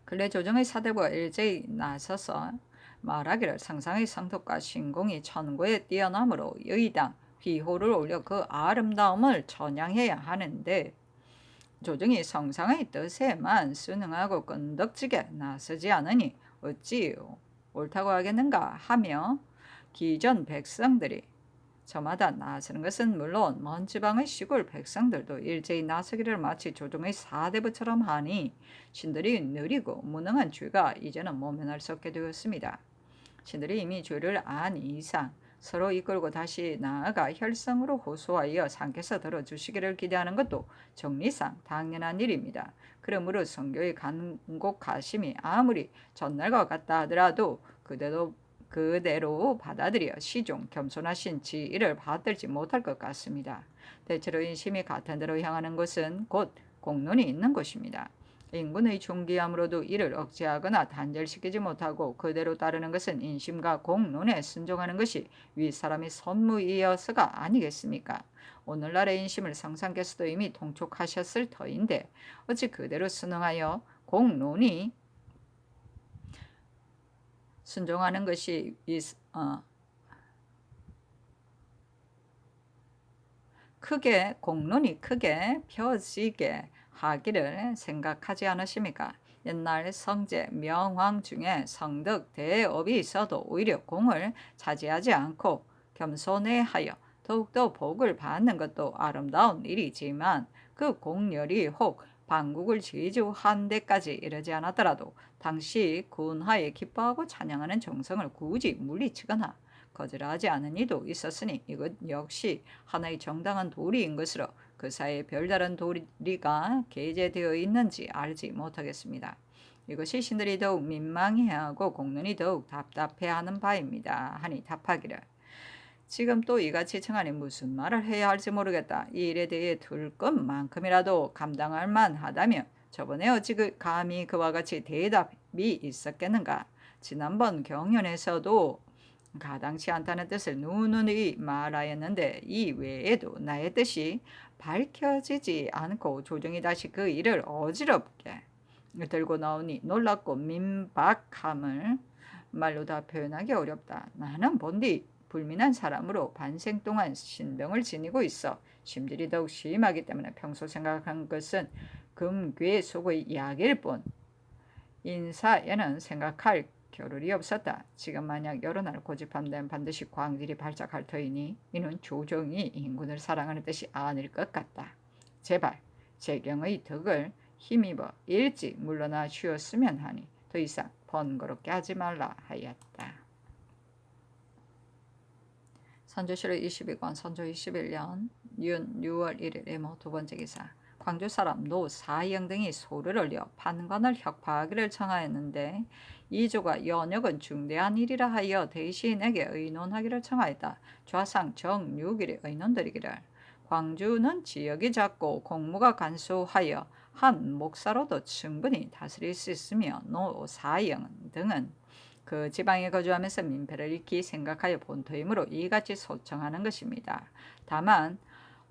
근래 조정의 사대부가 일제히 나서서 말하기를 상상의 성덕과 신공이 천고에 뛰어나므로 의당 휘호를 올려 그 아름다움을 전향해야 하는데 조정이 성상의 뜻에만 순응하고 끈덕지게 나서지 않으니 어찌 옳다고 하겠는가 하며 기존 백성들이 저마다 나서는 것은 물론 먼 지방의 시골 백성들도 일제히 나서기를 마치 조정의 사대부처럼 하니 신들이 느리고 무능한 죄가 이제는 모면할 수 없게 되었습니다. 신들이 이미 죄를 안 이상 서로 이끌고 다시 나아가 혈성으로 호소하여 상께서 들어주시기를 기대하는 것도 정리상 당연한 일입니다. 그러므로 성교의 간곡하심이 아무리 전날과 같다 하더라도 그대로 받아들여 시종 겸손하신 지위를 받들지 못할 것 같습니다. 대체로 인심이 같은 데로 향하는 곳은 곧 공론이 있는 곳입니다. 인군의 존귀함으로도 이를 억제하거나 단절시키지 못하고 그대로 따르는 것은 인심과 공론에 순종하는 것이 윗사람의 선무이어서가 아니겠습니까? 오늘날의 인심을 성상께서도 이미 통촉하셨을 터인데 어찌 그대로 순응하여 공론이 순종하는 것이 공론이 크게 펴지게 하기를 생각하지 않으십니까? 옛날 성제, 명왕 중에 성덕, 대업이 있어도 오히려 공을 차지하지 않고 겸손해하여 더욱더 복을 받는 것도 아름다운 일이지만 그 공열이 혹 반국을 지주한 데까지 이르지 않았더라도 당시 군하에 기뻐하고 찬양하는 정성을 굳이 물리치거나 거절하지 않은 이도 있었으니 이것 역시 하나의 정당한 도리인 것으로 그 사이에 별다른 도리가 게재되어 있는지 알지 못하겠습니다. 이것이 신들이 더욱 민망해하고 공론이 더욱 답답해하는 바입니다. 하니 답하기를 지금 또 이같이 청하니 무슨 말을 해야 할지 모르겠다. 이 일에 대해 둘 것만큼이라도 감당할 만하다며 저번에 어찌 감히 그와 같이 대답이 있었겠는가. 지난번 경연에서도 가당치 않다는 뜻을 누누이 말하였는데 이 외에도 나의 뜻이 밝혀지지 않고 조정이 다시 그 일을 어지럽게 들고 나오니 놀랍고 민박함을 말로 다 표현하기 어렵다. 나는 본디 불민한 사람으로 반생 동안 신병을 지니고 있어 심질이 더욱 심하기 때문에 평소 생각한 것은 금괴 속의 약일 뿐 인사에는 생각할 겨를이 없었다. 지금 만약 여러 날 고집한다면 반드시 광질이 발작할 터이니 이는 조정이 인군을 사랑하는 뜻이 아닐 것 같다. 제발 재경의 덕을 힘입어 일찍 물러나 쉬었으면 하니 더 이상 번거롭게 하지 말라 하였다. 선조실록 22권 선조 21년 윤 6월 1일 이모 두 번째 기사. 광주 사람 노 사형 등이 소를 올려 판관을 혁파하기를 청하였는데 이조가 연역은 중대한 일이라 하여 대신에게 의논하기를 청하였다. 좌상 정육일이 의논드리기를 광주는 지역이 작고 공무가 간소하여 한 목사로도 충분히 다스릴 수 있으며 노 사형 등은 그 지방에 거주하면서 민폐를 익히 생각하여 본토이므로 이같이 소청하는 것입니다. 다만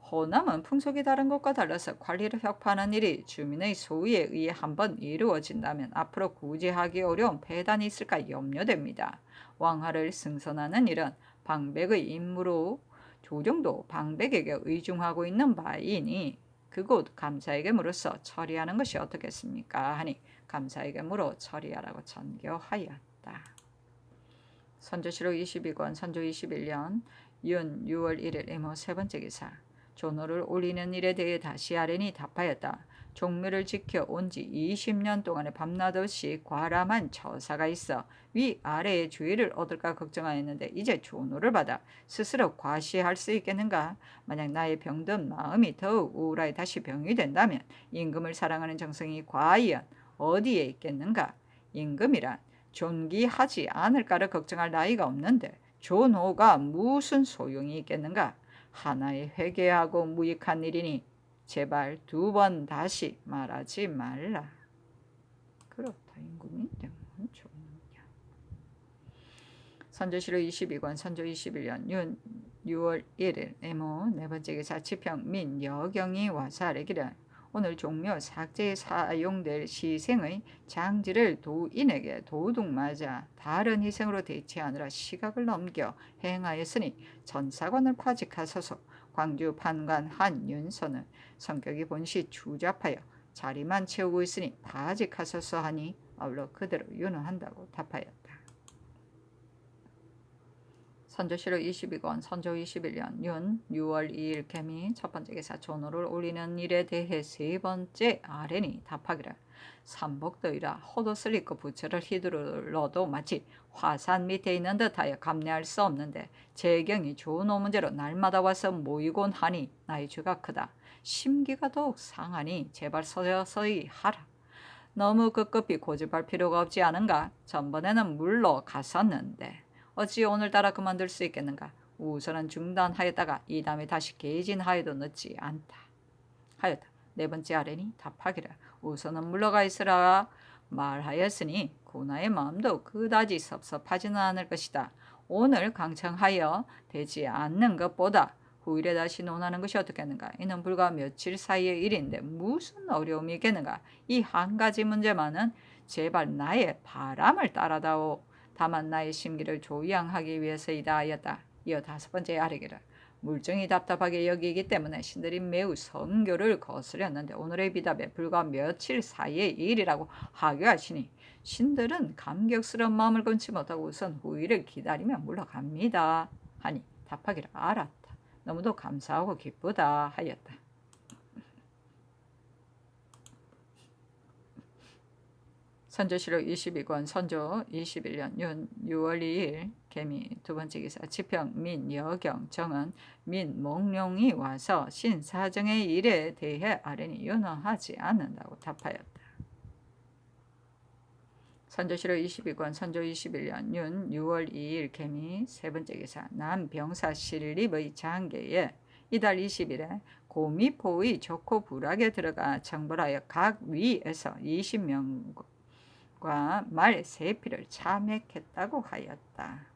호남은 풍속이 다른 것과 달라서 관리를 혁파하는 일이 주민의 소위에 의해 한번 이루어진다면 앞으로 구제하기 어려운 폐단이 있을까 염려됩니다. 왕하를 승선하는 일은 방백의 임무로 조정도 방백에게 의중하고 있는 바이니 그곳 감사에게 물어서 처리하는 것이 어떻겠습니까? 하니 감사에게 물어 처리하라고 전교하였다. 선조실록 22권 선조 21년 윤 6월 1일 이모 세 번째 기사. 조노를 올리는 일에 대해 다시 아뢰니 답하였다. 종묘를 지켜 온 지 20년 동안에 밤낮 없이 과람한 처사가 있어 위아래의 주의를 얻을까 걱정하였는데 이제 조노를 받아 스스로 과시할 수 있겠는가? 만약 나의 병든 마음이 더욱 우울하여 다시 병이 된다면 임금을 사랑하는 정성이 과연 어디에 있겠는가? 임금이란 존귀하지 않을까를 걱정할 나이가 없는데 조노가 무슨 소용이 있겠는가? 하나의 회개하고 무익한 일이니 제발 2번 다시 말하지 말라. 그렇다. 임금이 되면 좋느냐. 선조실록 22권 선조 21년 윤 6월 1일 이모 네 번째 기사. 지평 민 여경이 와서 아뢰기를 오늘 종묘 삭제에 사용될 시생의 장지를 도인에게 도둑맞아 다른 희생으로 대체하느라 시각을 넘겨 행하였으니 전사관을 파직하소서. 광주 판관 한윤서는 성격이 본시 추잡하여 자리만 채우고 있으니 파직하소서 하니 아울러 그대로 윤허한다고 답하였다. 선조실록 22권 선조 21년 윤 6월 2일 개미 첫 번째 기사. 조노를 올리는 일에 대해 세 번째 아뢰니 답하기를 삼복더위라 헛옷을 입고 부처를 휘두르러도 마치 화산 밑에 있는 듯하여 감내할 수 없는데 재경이 조노 문제로 날마다 와서 모이곤 하니 나의 죄가 크다. 심기가 더욱 상하니 제발 서서히 하라. 너무 급급히 고집할 필요가 없지 않은가? 전번에는 물러 갔었는데 어찌 오늘따라 그만둘 수 있겠는가? 우선은 중단하였다가 이 다음에 다시 개진하여도 늦지 않다. 하였다. 네 번째 아뢰니 답하기를 우선은 물러가 있으라 말하였으니 고나의 마음도 그다지 섭섭하지는 않을 것이다. 오늘 강청하여 되지 않는 것보다 후일에 다시 논하는 것이 어떻겠는가? 이는 불과 며칠 사이의 일인데 무슨 어려움이 있겠는가? 이 한 가지 문제만은 제발 나의 바람을 따라다오. 다만 나의 심기를 조양하기 위해서이다 하였다. 이어 다섯 번째 아뢰기를 물정이 답답하게 여기기 때문에 신들이 매우 성교를 거스렸는데 오늘의 비답에 불과 며칠 사이의 일이라고 하교하시니 신들은 감격스러운 마음을 건치 못하고 우선 후일을 기다리며 물러갑니다. 하니 답하기를 알았다. 너무도 감사하고 기쁘다 하였다. 선조실록 22권 선조 21년 윤 6월 2일 개미 두 번째 기사. 지평 민 여경 정은 민 몽룡이 와서 신사정의 일에 대해 아뢰니 윤허하지 않는다고 답하였다. 선조실록 22권 선조 21년 윤 6월 2일 개미 세 번째 기사. 남병사 신립의 장계에 이달 20일에 고미포의 조코 부락에 들어가 청벌하여 각 위에서 20명과 말 세피를 참액했다고 하였다.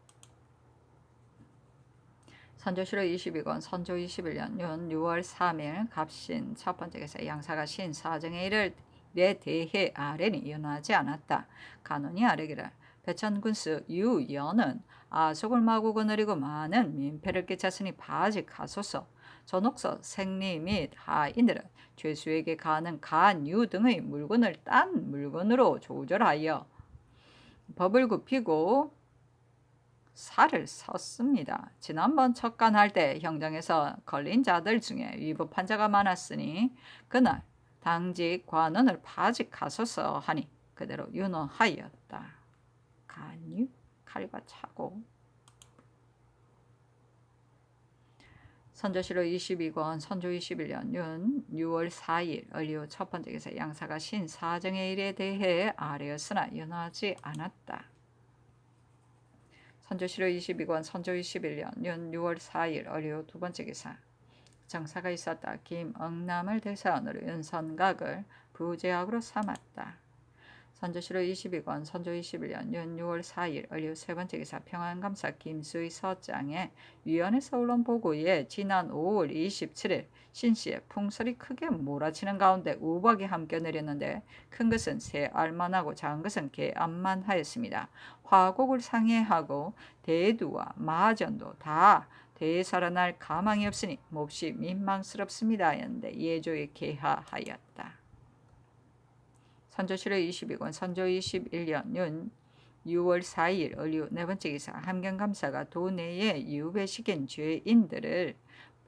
선조실록 22권 선조 21년 윤 6월 3일 갑신 첫 번째 기사. 양사가 신사정의 일에 대해 아뢰니 윤허하지 않았다. 간원이 아뢰기를 배천군수 유연은 아속을 마구 거느리고 많은 민폐를 끼쳤으니 파직하소서. 전옥서 생리 및 하인들은 죄수에게 가는 간유 등의 물건을 딴 물건으로 조절하여 법을 굽히고 살을 섰습니다. 지난번 척간할 때 형정에서 걸린 자들 중에 위법한 자가 많았으니 그날 당직 관원을 파직하소서 하니 그대로 윤호하였다. 간유 칼과 차고. 선조실록 22권 선조 21년 윤 6월 4일 을류 첫 번째 기사 양사가 신사정의 일에 대해 아뢰었으나 윤호하지 않았다. 선조실록 22권 선조 21년 윤 6월 4일 을류 두 번째 기사 정사가 있었다. 김응남을 대사원으로 윤선각을 부제학으로 삼았다. 선조실록 22권 선조 21년 윤 6월 4일 을류 세 번째 기사 평안감사 김수의 서장의 위원회서 언론 보고에 지난 5월 27일 신씨의 풍설이 크게 몰아치는 가운데 우박이 함께 내렸는데 큰 것은 새 알만하고 작은 것은 개 암만 하였습니다. 화곡을 상해하고 대두와 마전도 다 되살아날 가망이 없으니 몹시 민망스럽습니다 하였는데 예조에 개하하였다. 선조실록 22권 선조 21년 윤 6월 4일 을류 네 번째 기사 함경감사가 도내에 유배시킨 죄인들을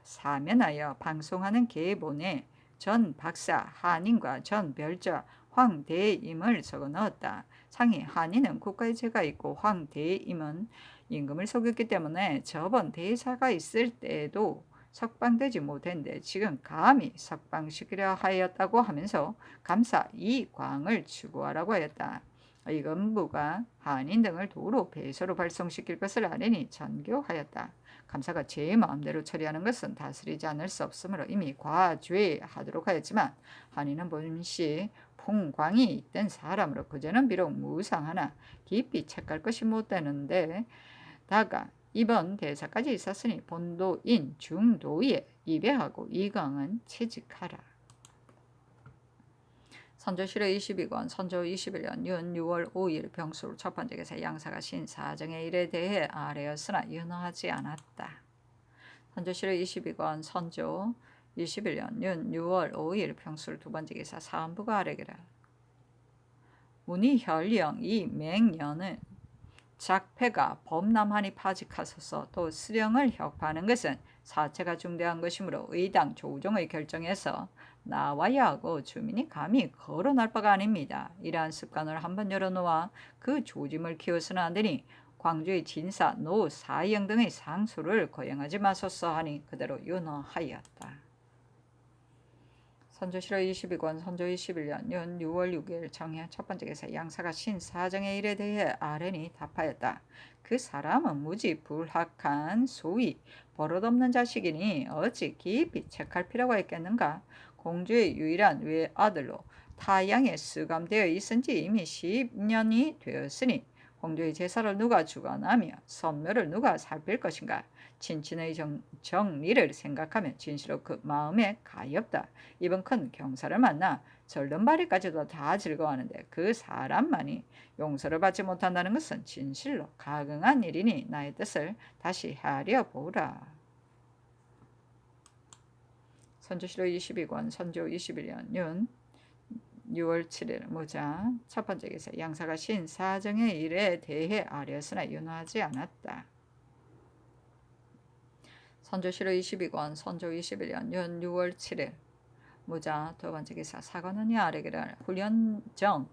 사면하여 방송하는 계본에 전 박사 한인과 전 별자 황대임을 적어 넣었다. 상이 한인은 국가의 죄가 있고 황대임은 임금을 속였기 때문에 저번 대사가 있을 때에도 석방되지 못했는데 지금 감히 석방시키려 하였다고 하면서 감사 이광을 추구하라고 하였다. 의금부가 한인 등을 도로 배서로 발송시킬 것을 아뢰니 전교하였다. 감사가 제 마음대로 처리하는 것은 다스리지 않을 수 없으므로 이미 과죄하도록 하였지만 한인은 본시 풍광이 있던 사람으로 그제는 비록 무상하나 깊이 책할 것이 못 되는데 다가 이번 대사까지 있었으니 본도인 중도에 이배하고 이광은 채직하라. 선조실록 22권 선조 21년 윤 6월 5일 병술 첫 번째 기사 양사가 신사정의 일에 대해 아뢰었으나 윤호하지 않았다. 선조실록 22권 선조 21년 윤 6월 5일 병술 두 번째 기사 사헌부가 아뢰기를 문희혈령 이 맹년은 작패가 범람하니 파직하소서. 또 수령을 혁파하는 것은 사체가 중대한 것이므로 의당 조정의 결정에서 나와야 하고 주민이 감히 거론할 바가 아닙니다. 이러한 습관을 한번 열어놓아 그 조짐을 키워서는 안 되니 광주의 진사, 노, 사형 등의 상소를 거행하지 마소서 하니 그대로 윤허하였다. 선조실록 22권 선조 21년 윤 6월 6일 정해 첫 번째 기사 양사가 신사정의 일에 대해 아뢰니 답하였다. 그 사람은 무지 불학한 소위 버릇없는 자식이니 어찌 깊이 책할 필요가 있겠는가. 공주의 유일한 외아들로 타양에 수감되어 있은지 이미 10년이 되었으니 공주의 제사를 누가 주관하며 선묘를 누가 살필 것인가. 친친의 정리를 생각하면 진실로 그 마음에 가엾다. 이번 큰 경사를 만나 절름발이까지도 다 즐거워하는데 그 사람만이 용서를 받지 못한다는 것은 진실로 가긍한 일이니 나의 뜻을 다시 헤아려 보라. 선조실록 22권 선조 21년 윤 6월 7일 무자 첫 번째 기사 양사가 신사정의 일에 대해 아뢰었으나 윤호하지 않았다. 선조실록 22권 선조 21년 윤 6월 7일 무자 두 번째 기사 사관원이 아뢰기를 훈련정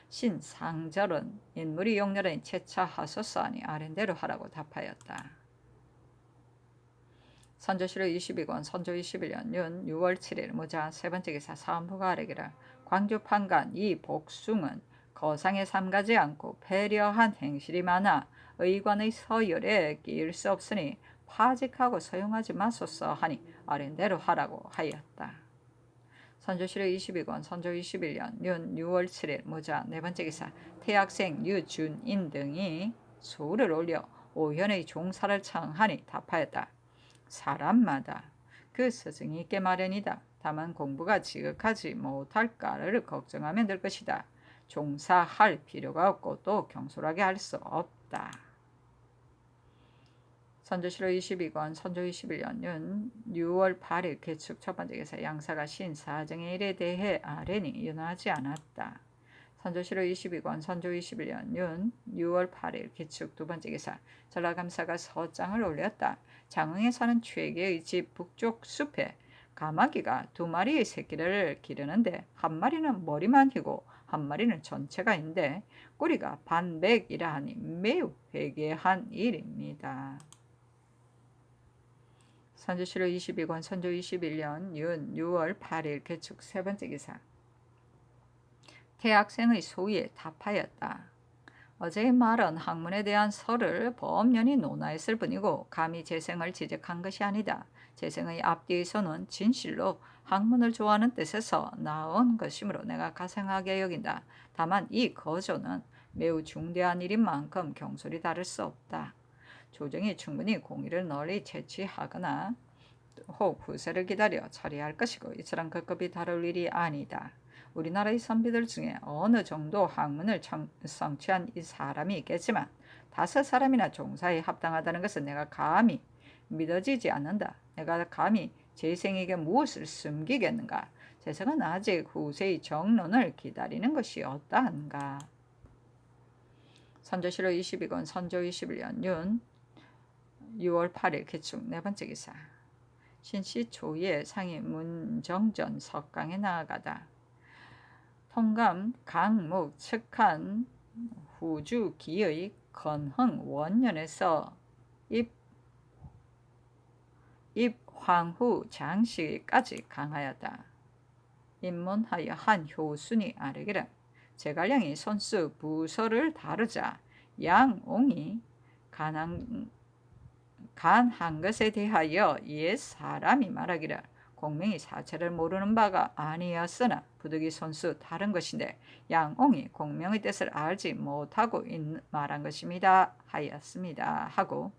신상절은 인물이 용렬하니 채차하소서 하니 아랜대로 하라고 답하였다. 선조실록 22권 선조 21년 윤 6월 7일 무자 세 번째 기사 사헌부가 아뢰기를 광주 판관 이 복숭은 거상에 삼가지 않고 배려한 행실이 많아 의관의 서열에 끼일 수 없으니 파직하고 서용하지 마소서 하니 아랜대로 하라고 하였다. 선조실록 22권 선조 21년 윤 6월 7일 무자 네 번째 기사 태학생 유준인 등이 소를 올려 오현의 종사를 청하니 답하였다. 사람마다 그 스승이 있게 마련이다. 다만 공부가 지극하지 못할까를 걱정하면 될 것이다. 종사할 필요가 없고 또 경솔하게 할 수 없다. 선조실록 22권 선조 21년 윤 6월 8일 개축 첫 번째 기사 양사가 신사정의 일에 대해 아뢰니 윤호하지 않았다. 선조실록 22권 선조 21년 윤 6월 8일 기축 두 번째 기사. 전라감사가 서장을 올렸다. 장흥에 사는 최계의 집 북쪽 숲에 가마귀가 두 마리의 새끼를 기르는데 한 마리는 머리만 희고 한 마리는 전체가 인데 꼬리가 반백이라 하니 매우 회개한 일입니다. 선조실록 22권 선조 21년 윤 6월 8일 개축 세 번째 기사. 태학생의 소위에 답하였다. 어제의 말은 학문에 대한 설을 범연히 논하였을 뿐이고 감히 재생을 지적한 것이 아니다. 재생의 앞뒤에서는 진실로 학문을 좋아하는 뜻에서 나온 것이므로 내가 가생하게 여긴다. 다만 이 거조는 매우 중대한 일인 만큼 경솔이 다를 수 없다. 조정이 충분히 공의를 널리 채취하거나 혹 후세를 기다려 처리할 것이고 이처럼 급급히 다룰 일이 아니다. 우리나라의 선비들 중에 어느 정도 학문을 성취한 이 사람이 있겠지만 5사람이나 종사에 합당하다는 것은 내가 감히 믿어지지 않는다. 내가 감히 재생에게 무엇을 숨기겠는가. 재생은 아직 후세의 정론을 기다리는 것이 어떠한가. 선조실록 22권 선조 21년 윤 6월 8일 기축 네 번째 기사. 신씨 초에 상이 문정전 석강에 나아가다. 통감 강목 측한 후주 기의 건흥 원년에서 입황후 장씨까지 강하였다. 입문하여 한 효순이 아뢰기를 제갈량이 손수 부서를 다루자 양옹이 간한 것에 대하여 옛 사람이 말하기를 공명이 사체를 모르는 바가 아니었으나 부득이 손수 다른 것인데 양옹이 공명의 뜻을 알지 못하고 말한 것입니다 하였습니다 하고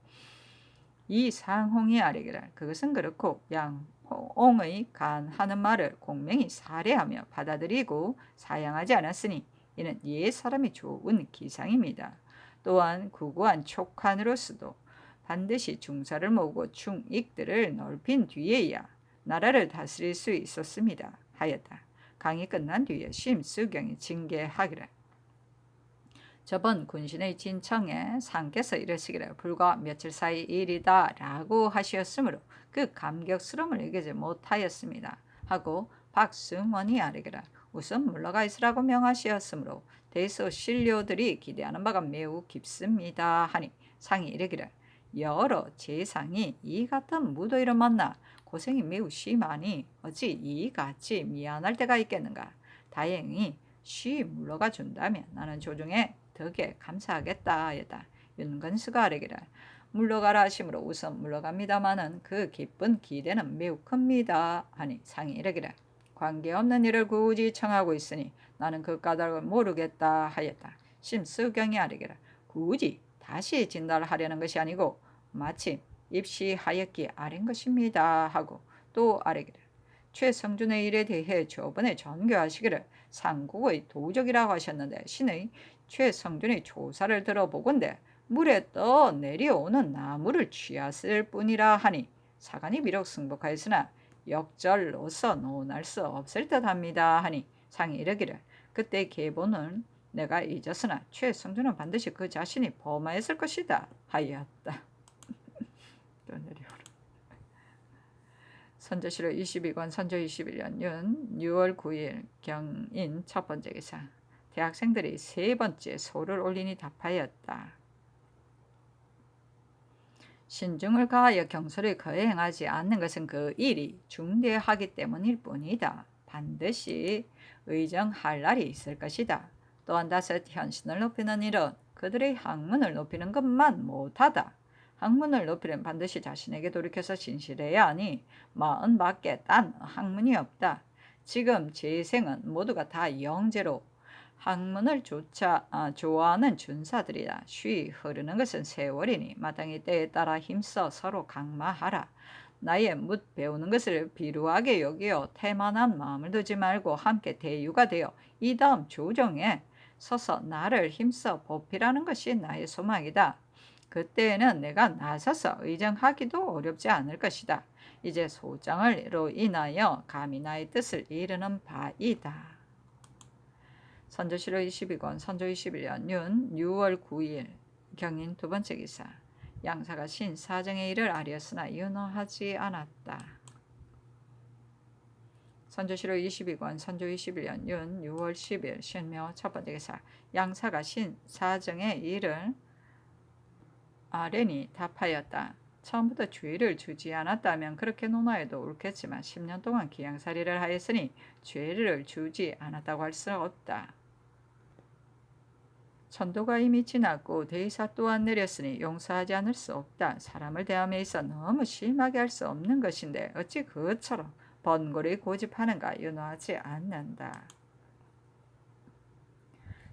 이 상홍이 아뢰기를 그것은 그렇고 양옹의 간하는 말을 공명이 사례하며 받아들이고 사양하지 않았으니 이는 옛 사람이 좋은 기상입니다. 또한 구구한 촉한으로서도 반드시 중사를 모으고 충익들을 넓힌 뒤에야 나라를 다스릴 수 있었습니다 하였다. 강이 끝난 뒤에 심수경이 징계하기를 저번 군신의 진청에 상께서 이르시기를 불과 며칠 사이 일이다 라고 하시었으므로 그 감격스러움을 이기지 못하였습니다 하고 박승원이 아뢰기를 우선 물러가 있으라고 명하시었으므로 대소 신료들이 기대하는 바가 매우 깊습니다 하니 상이 이르기를 여러 재상이 이 같은 무도이를 만나 고생이 매우 심하니 어찌 이같이 미안할 때가 있겠는가. 다행히 쉬 물러가 준다면 나는 조정의 덕에 감사하겠다 하였다. 윤건수가 아뢰기를 물러가라 하심으로 우선 물러갑니다마는 그 기쁜 기대는 매우 큽니다 하니 상이 이르기를 관계없는 일을 굳이 청하고 있으니 나는 그 까닭을 모르겠다 하였다. 심수경이 아뢰기를 굳이 다시 진달하려는 것이 아니고 마침 입시하였기에 아랜 것입니다 하고 또 아뢰기를 최성준의 일에 대해 저번에 전교하시기를 상국의 도적이라고 하셨는데 신의 최성준의 조사를 들어보건대 물에 떠 내려오는 나무를 취하였을 뿐이라 하니 사간이 비록 승복하였으나 역절로서 논할 수 없을 듯합니다 하니 상이 이르기를 그때 계본은 내가 잊었으나 최성준은 반드시 그 자신이 범하였을 것이다 하였다. 또 내려오라. 선조실록 22권 선조 21년 윤 6월 9일 경인 첫 번째 기사. 대학생들이 세 번째 소를 올리니 답하였다. 신중을 가하여 경솔을 거행하지 않는 것은 그 일이 중대하기 때문일 뿐이다. 반드시 의정할 날이 있을 것이다. 또한 다섯 현신을 높이는 일은 그들의 학문을 높이는 것만 못하다. 학문을 높이려면 반드시 자신에게 돌이켜서 진실해야 하니 40밖에 딴 학문이 없다. 지금 재생은 모두가 다 영재로 학문을 좋아하는 준사들이다. 쉬 흐르는 것은 세월이니 마땅히 때에 따라 힘써 서로 강마하라. 나의 묻 배우는 것을 비루하게 여기어 태만한 마음을 두지 말고 함께 대유가 되어 이 다음 조정에 서서 나를 힘써 보필하는 것이 나의 소망이다. 그때에는 내가 나서서 의정하기도 어렵지 않을 것이다. 이제 소장을로 인하여 감히 나의 뜻을 이루는 바이다. 선조실록 22권 선조 21년 윤 6월 9일 경인 두 번째 기사. 양사가 신 사정의 일을 아뢰었으나 윤허하지 않았다. 선조실록 22권 선조 21년 윤 6월 10일 신묘 첫 번째 기사. 양사가 신 사정의 일을 아뢰니 답하였다. 처음부터 주의를 주지 않았다면 그렇게 논하여도 옳겠지만 10년 동안 기양살이를 하였으니 죄를 주지 않았다고 할 수 없다. 천도가 이미 지났고 대의사 또한 내렸으니 용서하지 않을 수 없다. 사람을 대함에 있어 너무 심하게 할 수 없는 것인데 어찌 그것처럼 번거리 고집하는가 윤허하지 않는다.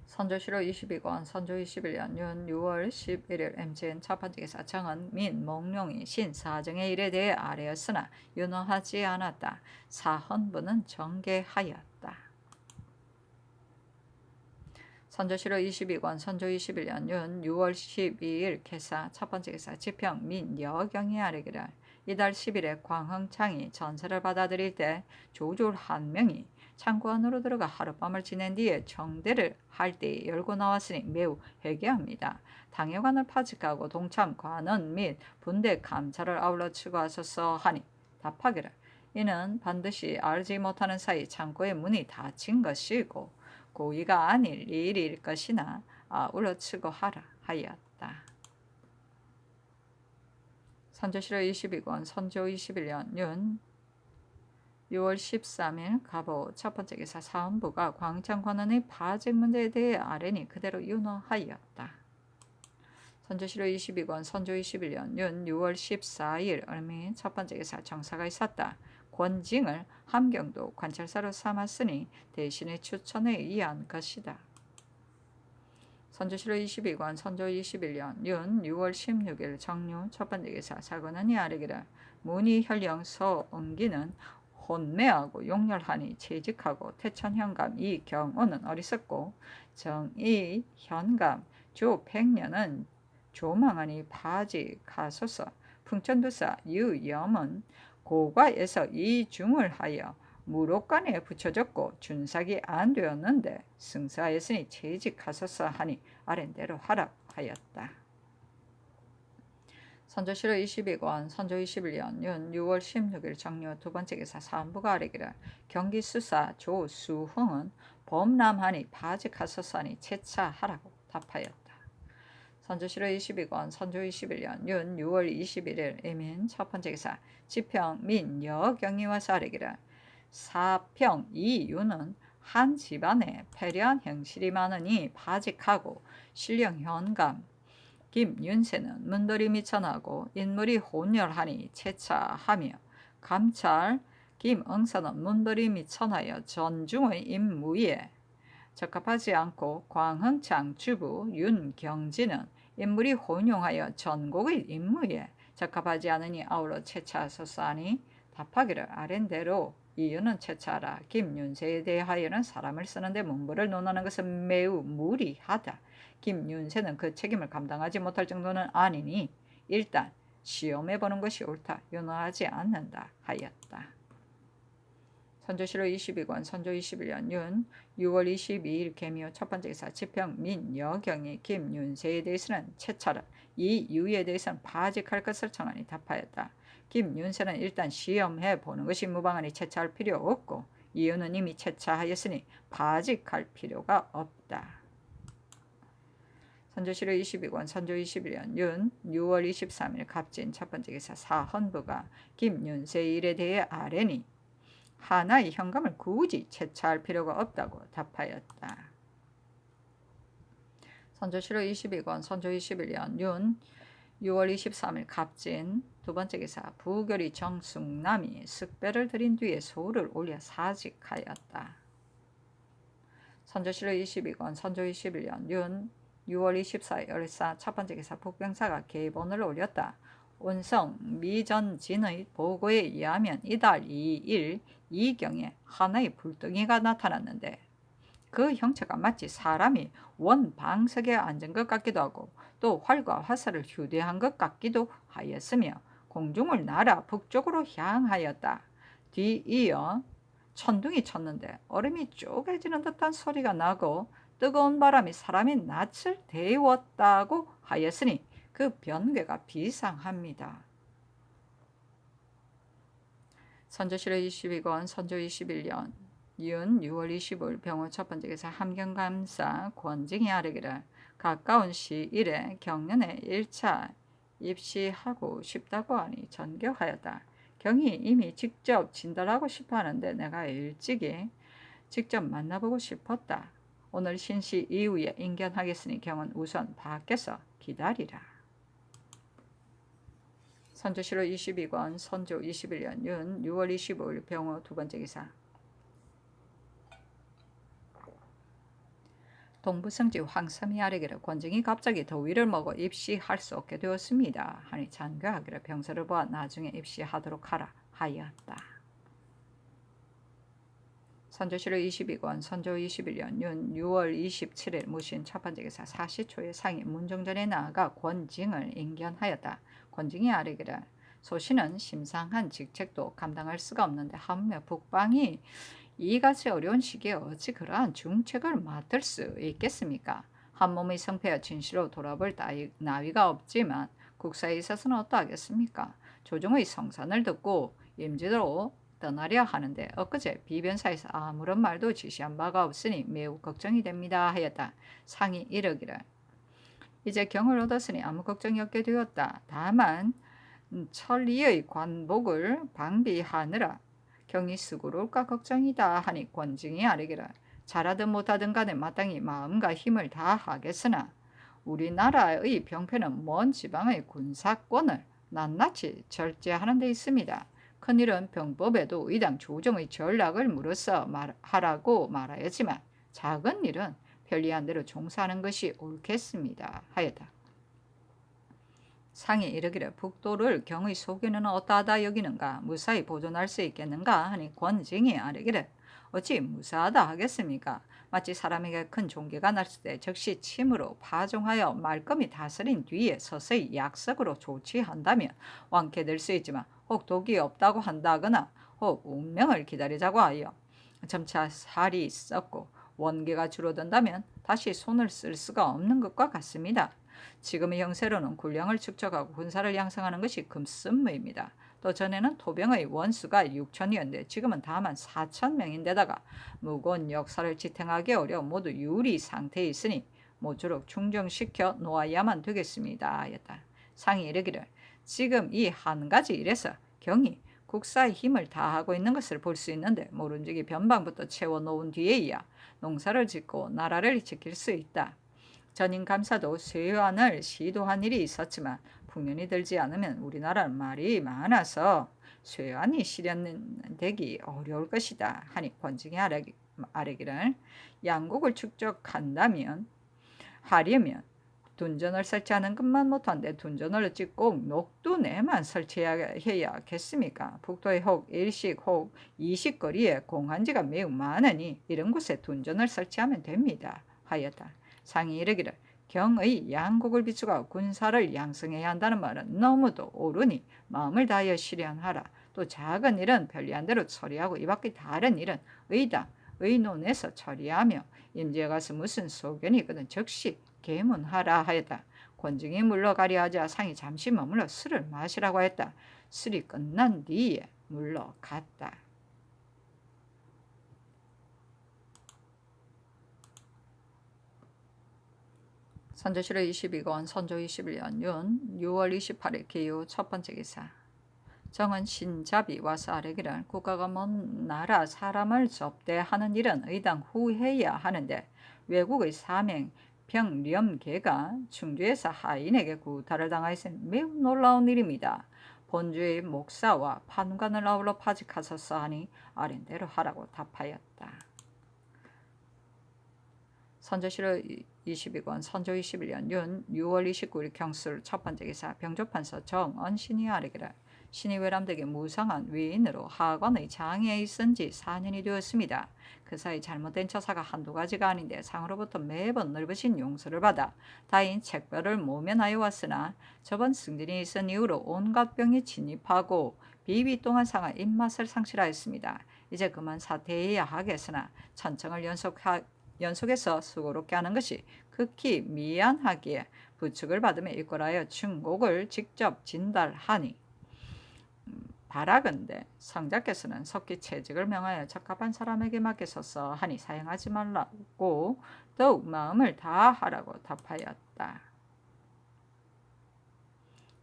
선조실록 22권 선조 21년 윤 6월 11일 MCN 첫 번째 기사. 정은 민 몽룡이 신 사정의 일에 대해 아뢰었으나 윤허하지 않았다. 사헌부는 정계하였다. 선조실록 22권 선조 21년 윤 6월 12일 개사 첫 번째 기사. 지평 민 여경이 아뢰기를 이달 10일에 광흥창이 전세를 받아들일 때 조졸 한 명이 창고 안으로 들어가 하룻밤을 지낸 뒤에 청대를 할 때에 열고 나왔으니 매우 회개합니다. 당여관을 파직하고 동참 관원 및 분대 감찰을 아울러 추구하소서 하니 답하기를 이는 반드시 알지 못하는 사이 창고의 문이 닫힌 것이고 고의가 아닐 일일 것이나 아울러 추구하라 하였다. 선조실록 22권 선조 21년 윤 6월 13일 가보 첫 번째 기사. 사헌부가 광창관원의 파직 문제에 대해 아뢰니 그대로 윤허하였다. 선조실록 22권 선조 21년 윤 6월 14일 을미 첫 번째 기사. 정사가 있었다. 권징을 함경도 관찰사로 삼았으니 대신의 추천에 의한 것이다. 선조실록 22권 선조 21년 윤 6월 16일 정류 첫 번째 기사. 사관원이 아뢰기를 문의현령 서응기는 혼매하고 용렬하니 채직하고 태천현감 이 경우는 어리석고 정이 현감 조 백년은 조망하니 파직하소서. 풍천두사 유염은 고과에서 이중을 하여 무록관에 붙여졌고 준삭이 안 되었는데 승사하였으니 채직하소서 하니 아랜대로 하락하였다. 선조실록 22권 선조 21년 윤 6월 16일 정류 두 번째 기사. 사헌부가 아뢰기를 경기수사 조수흥은 범람하니 파직하소서 하니 채차하라고 답하였다. 선조실록 22권 선조 21년 윤 6월 21일 이민 첫 번째 기사. 지평 민 여경이와서 아뢰기를 사평 이유는 한 집안에 패려한 형실이 많으니 파직하고 신령 현감 김윤세는 문돌이 미천하고 인물이 혼혈하니 채차하며 감찰 김응선은 문돌이 미천하여 전중의 임무에 적합하지 않고 광흥창 주부 윤경진은 인물이 혼용하여 전국의 임무에 적합하지 않으니 아울러 채차하소서 하니 답하기를 아랜대로 이유는 채차하라. 김윤세에 대하여는 사람을 쓰는데 문벌을 논하는 것은 매우 무리하다. 김윤세는 그 책임을 감당하지 못할 정도는 아니니 일단 시험해보는 것이 옳다. 윤허하지 않는다 하였다. 선조실록 22권 선조 21년 윤 6월 22일 개묘 첫 번째 기사. 지평 민 여경이 김윤세에 대해서는 채차라. 이 이유에 대해서는 파직할 것을 청하니 답하였다. 김윤세는 일단 시험해보는 것이 무방하니 채차할 필요 없고 이유는 이미 채차하였으니 파직할 필요가 없다. 선조실록 22권 선조 21년 윤 6월 23일 갑진 첫 번째 기사. 사헌부가 김윤세의 일에 대해 아뢰니 하나의 현감을 굳이 채차할 필요가 없다고 답하였다. 선조실록 22권 선조 21년 윤 6월 23일 갑진 두 번째 기사. 부결이 정숙남이 습배를 들인 뒤에 소를 올려 사직하였다. 선조실록 22권 선조 21년 윤 6월 24일 열사 첫 번째 기사. 북병사가 계본을 올렸다. 온성 미전진의 보고에 의하면 이달 2일 이경에 하나의 불덩이가 나타났는데 그 형체가 마치 사람이 원방석에 앉은 것 같기도 하고 또 활과 화살을 휴대한 것 같기도 하였으며 공중을 날아 북쪽으로 향하였다. 뒤이어 천둥이 쳤는데 얼음이 쪼개지는 듯한 소리가 나고 뜨거운 바람이 사람의 낯을 데웠다고 하였으니 그 변괴가 비상합니다. 선조실록 22권 선조 21년 윤 6월 25일 병호 첫 번째 기사 함경감사 권징이 아뢰기를 가까운 시일에 경연에 1차 입시하고 싶다고 하니 전교하였다. 경이 이미 직접 진달하고 싶어 하는데 내가 일찍이 직접 만나보고 싶었다. 오늘 신시 이후에 인견하겠으니 경은 우선 밖에서 기다리라. 선조실록 22권 선조 21년 윤 6월 25일 병호 두 번째 기사 동부성지 황삼이 아뢰기를 권증이 갑자기 더위를 먹어 입시할 수 없게 되었습니다. 하니 장교하기를 병세를 보아 나중에 입시하도록 하라 하였다. 선조실록 22권 선조 21년 윤 6월 27일 무신 첫 번째 기사 사시초의 상이 문정전에 나아가 권징을 인견하였다. 권징이 아뢰기를 소신은 심상한 직책도 감당할 수가 없는데 하물며 북방이 이같이 어려운 시기에 어찌 그러한 중책을 맡을 수 있겠습니까? 한 몸의 성패여 진실로 돌아볼 나위가 없지만 국사에 있어서는 어떠하겠습니까? 조정의 성산을 듣고 임지도로 떠나려 하는데 엊그제 비변사에서 아무런 말도 지시한 바가 없으니 매우 걱정이 됩니다 하였다. 상이 이르기를 이제 경을 얻었으니 아무 걱정이 없게 되었다. 다만 천리의 관복을 방비하느라 경이 수고로울까 걱정이다 하니 권징이 아뢰기를 잘하든 못하든 간에 마땅히 마음과 힘을 다하겠으나 우리나라의 병폐는 먼 지방의 군사권을 낱낱이 절제하는 데 있습니다. 큰일은 병법에도 의당 조정의 전략을 물어서 하라고 말하였지만 작은 일은 편리한 대로 종사하는 것이 옳겠습니다 하였다. 상이 이르기를 북도를 경의 소견은 어떠하다 여기는가 무사히 보존할 수 있겠는가 하니 권징이 아뢰기를 어찌 무사하다 하겠습니까? 마치 사람에게 큰 종기가 났을 때 즉시 침으로 파종하여 말끔히 다스린 뒤에 서서히 약석으로 조치한다면 완쾌 될 수 있지만 혹 독이 없다고 한다거나 혹 운명을 기다리자고 하여 점차 살이 썩고 원기가 줄어든다면 다시 손을 쓸 수가 없는 것과 같습니다. 지금의 형세로는 군량을 축적하고 군사를 양성하는 것이 금습무입니다. 또 전에는 토병의 원수가 6천이었는데 지금은 다만 4천명인데다가 무거운 역사를 지탱하기 어려워 모두 유리 상태에 있으니 모쪼록 충정시켜 놓아야만 되겠습니다 하였다. 상이 이르기를 지금 이 한 가지 일에서 경이 국사의 힘을 다하고 있는 것을 볼 수 있는데 모른지기 변방부터 채워놓은 뒤에야 농사를 짓고 나라를 지킬 수 있다. 전임 감사도 쇄환을 시도한 일이 있었지만 풍년이 들지 않으면 우리나라는 말이 많아서 쇄환이 실현되기 어려울 것이다 하니 권징이 아뢰기를 양국을 축적한다면 하려면 둔전을 설치하는 것만 못한데 둔전을 어찌 꼭 녹두내만 설치해야겠습니까? 북도에 혹 일식 혹 이식 거리에 공한지가 매우 많으니 이런 곳에 둔전을 설치하면 됩니다 하였다. 상이 이르기를 경의 양국을 비추고 군사를 양성해야 한다는 말은 너무도 옳으니 마음을 다하여 실현하라. 또 작은 일은 편리한 대로 처리하고 이 밖의 다른 일은 의당 의논해서 처리하며 임지에 가서 무슨 소견이 있거든 즉시 계문하라 하였다. 권증이 물러가려 하자 상이 잠시 머물러 술을 마시라고 했다. 술이 끝난 뒤에 물러갔다. 선조실록 22권 선조 21년 윤 6월 28일 기후 첫 번째 기사 정은 신잡이 와서 아뢰기를 국가가 먼 나라 사람을 접대하는 일은 의당 후해야 하는데 외국의 사명 병렴계가 충주에서 하인에게 구타를 당하였으니 매우 놀라운 일입니다. 본주의 목사와 판관을 아울러 파직하소서 하니 아랜대로 하라고 답하였다. 선조실록 22권 선조 21년 윤 6월 29일 경술 첫 번째 기사 병조판서 정언 신이 아뢰기를 신이 외람되게 무상한 위인으로 하관의 장애에 있은 지 4년이 되었습니다. 그 사이 잘못된 처사가 한두 가지가 아닌데 상으로부터 매번 넓으신 용서를 받아 다인 책벌을 모면하여 왔으나 저번 승진이 있은 이후로 온갖 병이 진입하고 비위 또한 상하 입맛을 상실하였습니다. 이제 그만 사퇴해야 하겠으나 천청을 연속해서 수고롭게 하는 것이 극히 미안하기에 부축을 받으며 이끌하여 충곡을 직접 진달하니 바라건대 성자께서는 석기 채직을 명하여 적합한 사람에게 맡기소서 하니 사양하지 말라고 더욱 마음을 다하라고 답하였다.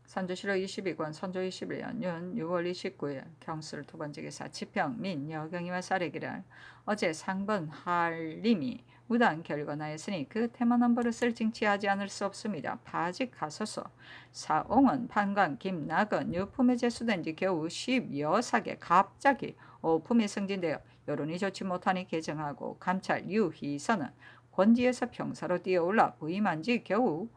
선조실록 22권 선조 21년 윤 6월 29일 경술 두 번째 기사 지평 민 여경이와 사례기를 어제 상번 할림이 무단 결건하였으니 그 태만한 버릇을 징치하지 않을 수 없습니다. 파직 가소서. 사옹은 판관 김낙은 유품에 제수된 지 겨우 10여삭에 갑자기 오품이 승진되어 여론이 좋지 못하니 개정하고 감찰 유희선은 권지에서 병사로 뛰어올라 부임한 지 겨우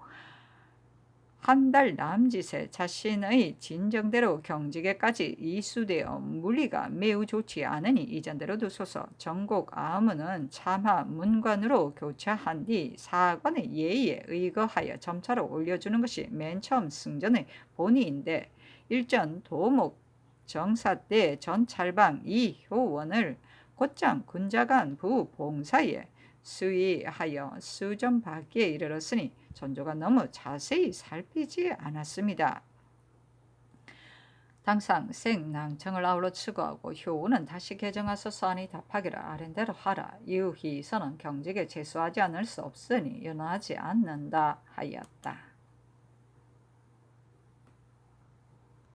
한 달 남짓에 자신의 진정대로 경직에까지 이수되어 물리가 매우 좋지 않으니 이전대로 두소서. 전곡 아무는 참하 문관으로 교체한 뒤 사관의 예의에 의거하여 점차로 올려주는 것이 맨 처음 승전의 본의인데 일전 도목 정사 때 전 찰방 이효원을 곧장 군자간 부봉사에 수의하여 수전받기에 이르렀으니 전조가 너무 자세히 살피지 않았습니다. 당상 생낭청을 아울러 추구하고 효우는 다시 개정하소서 하니 답하기를 아랜대로 하라. 이후희선은 경직에 제수하지 않을 수 없으니 연하지 않는다 하였다.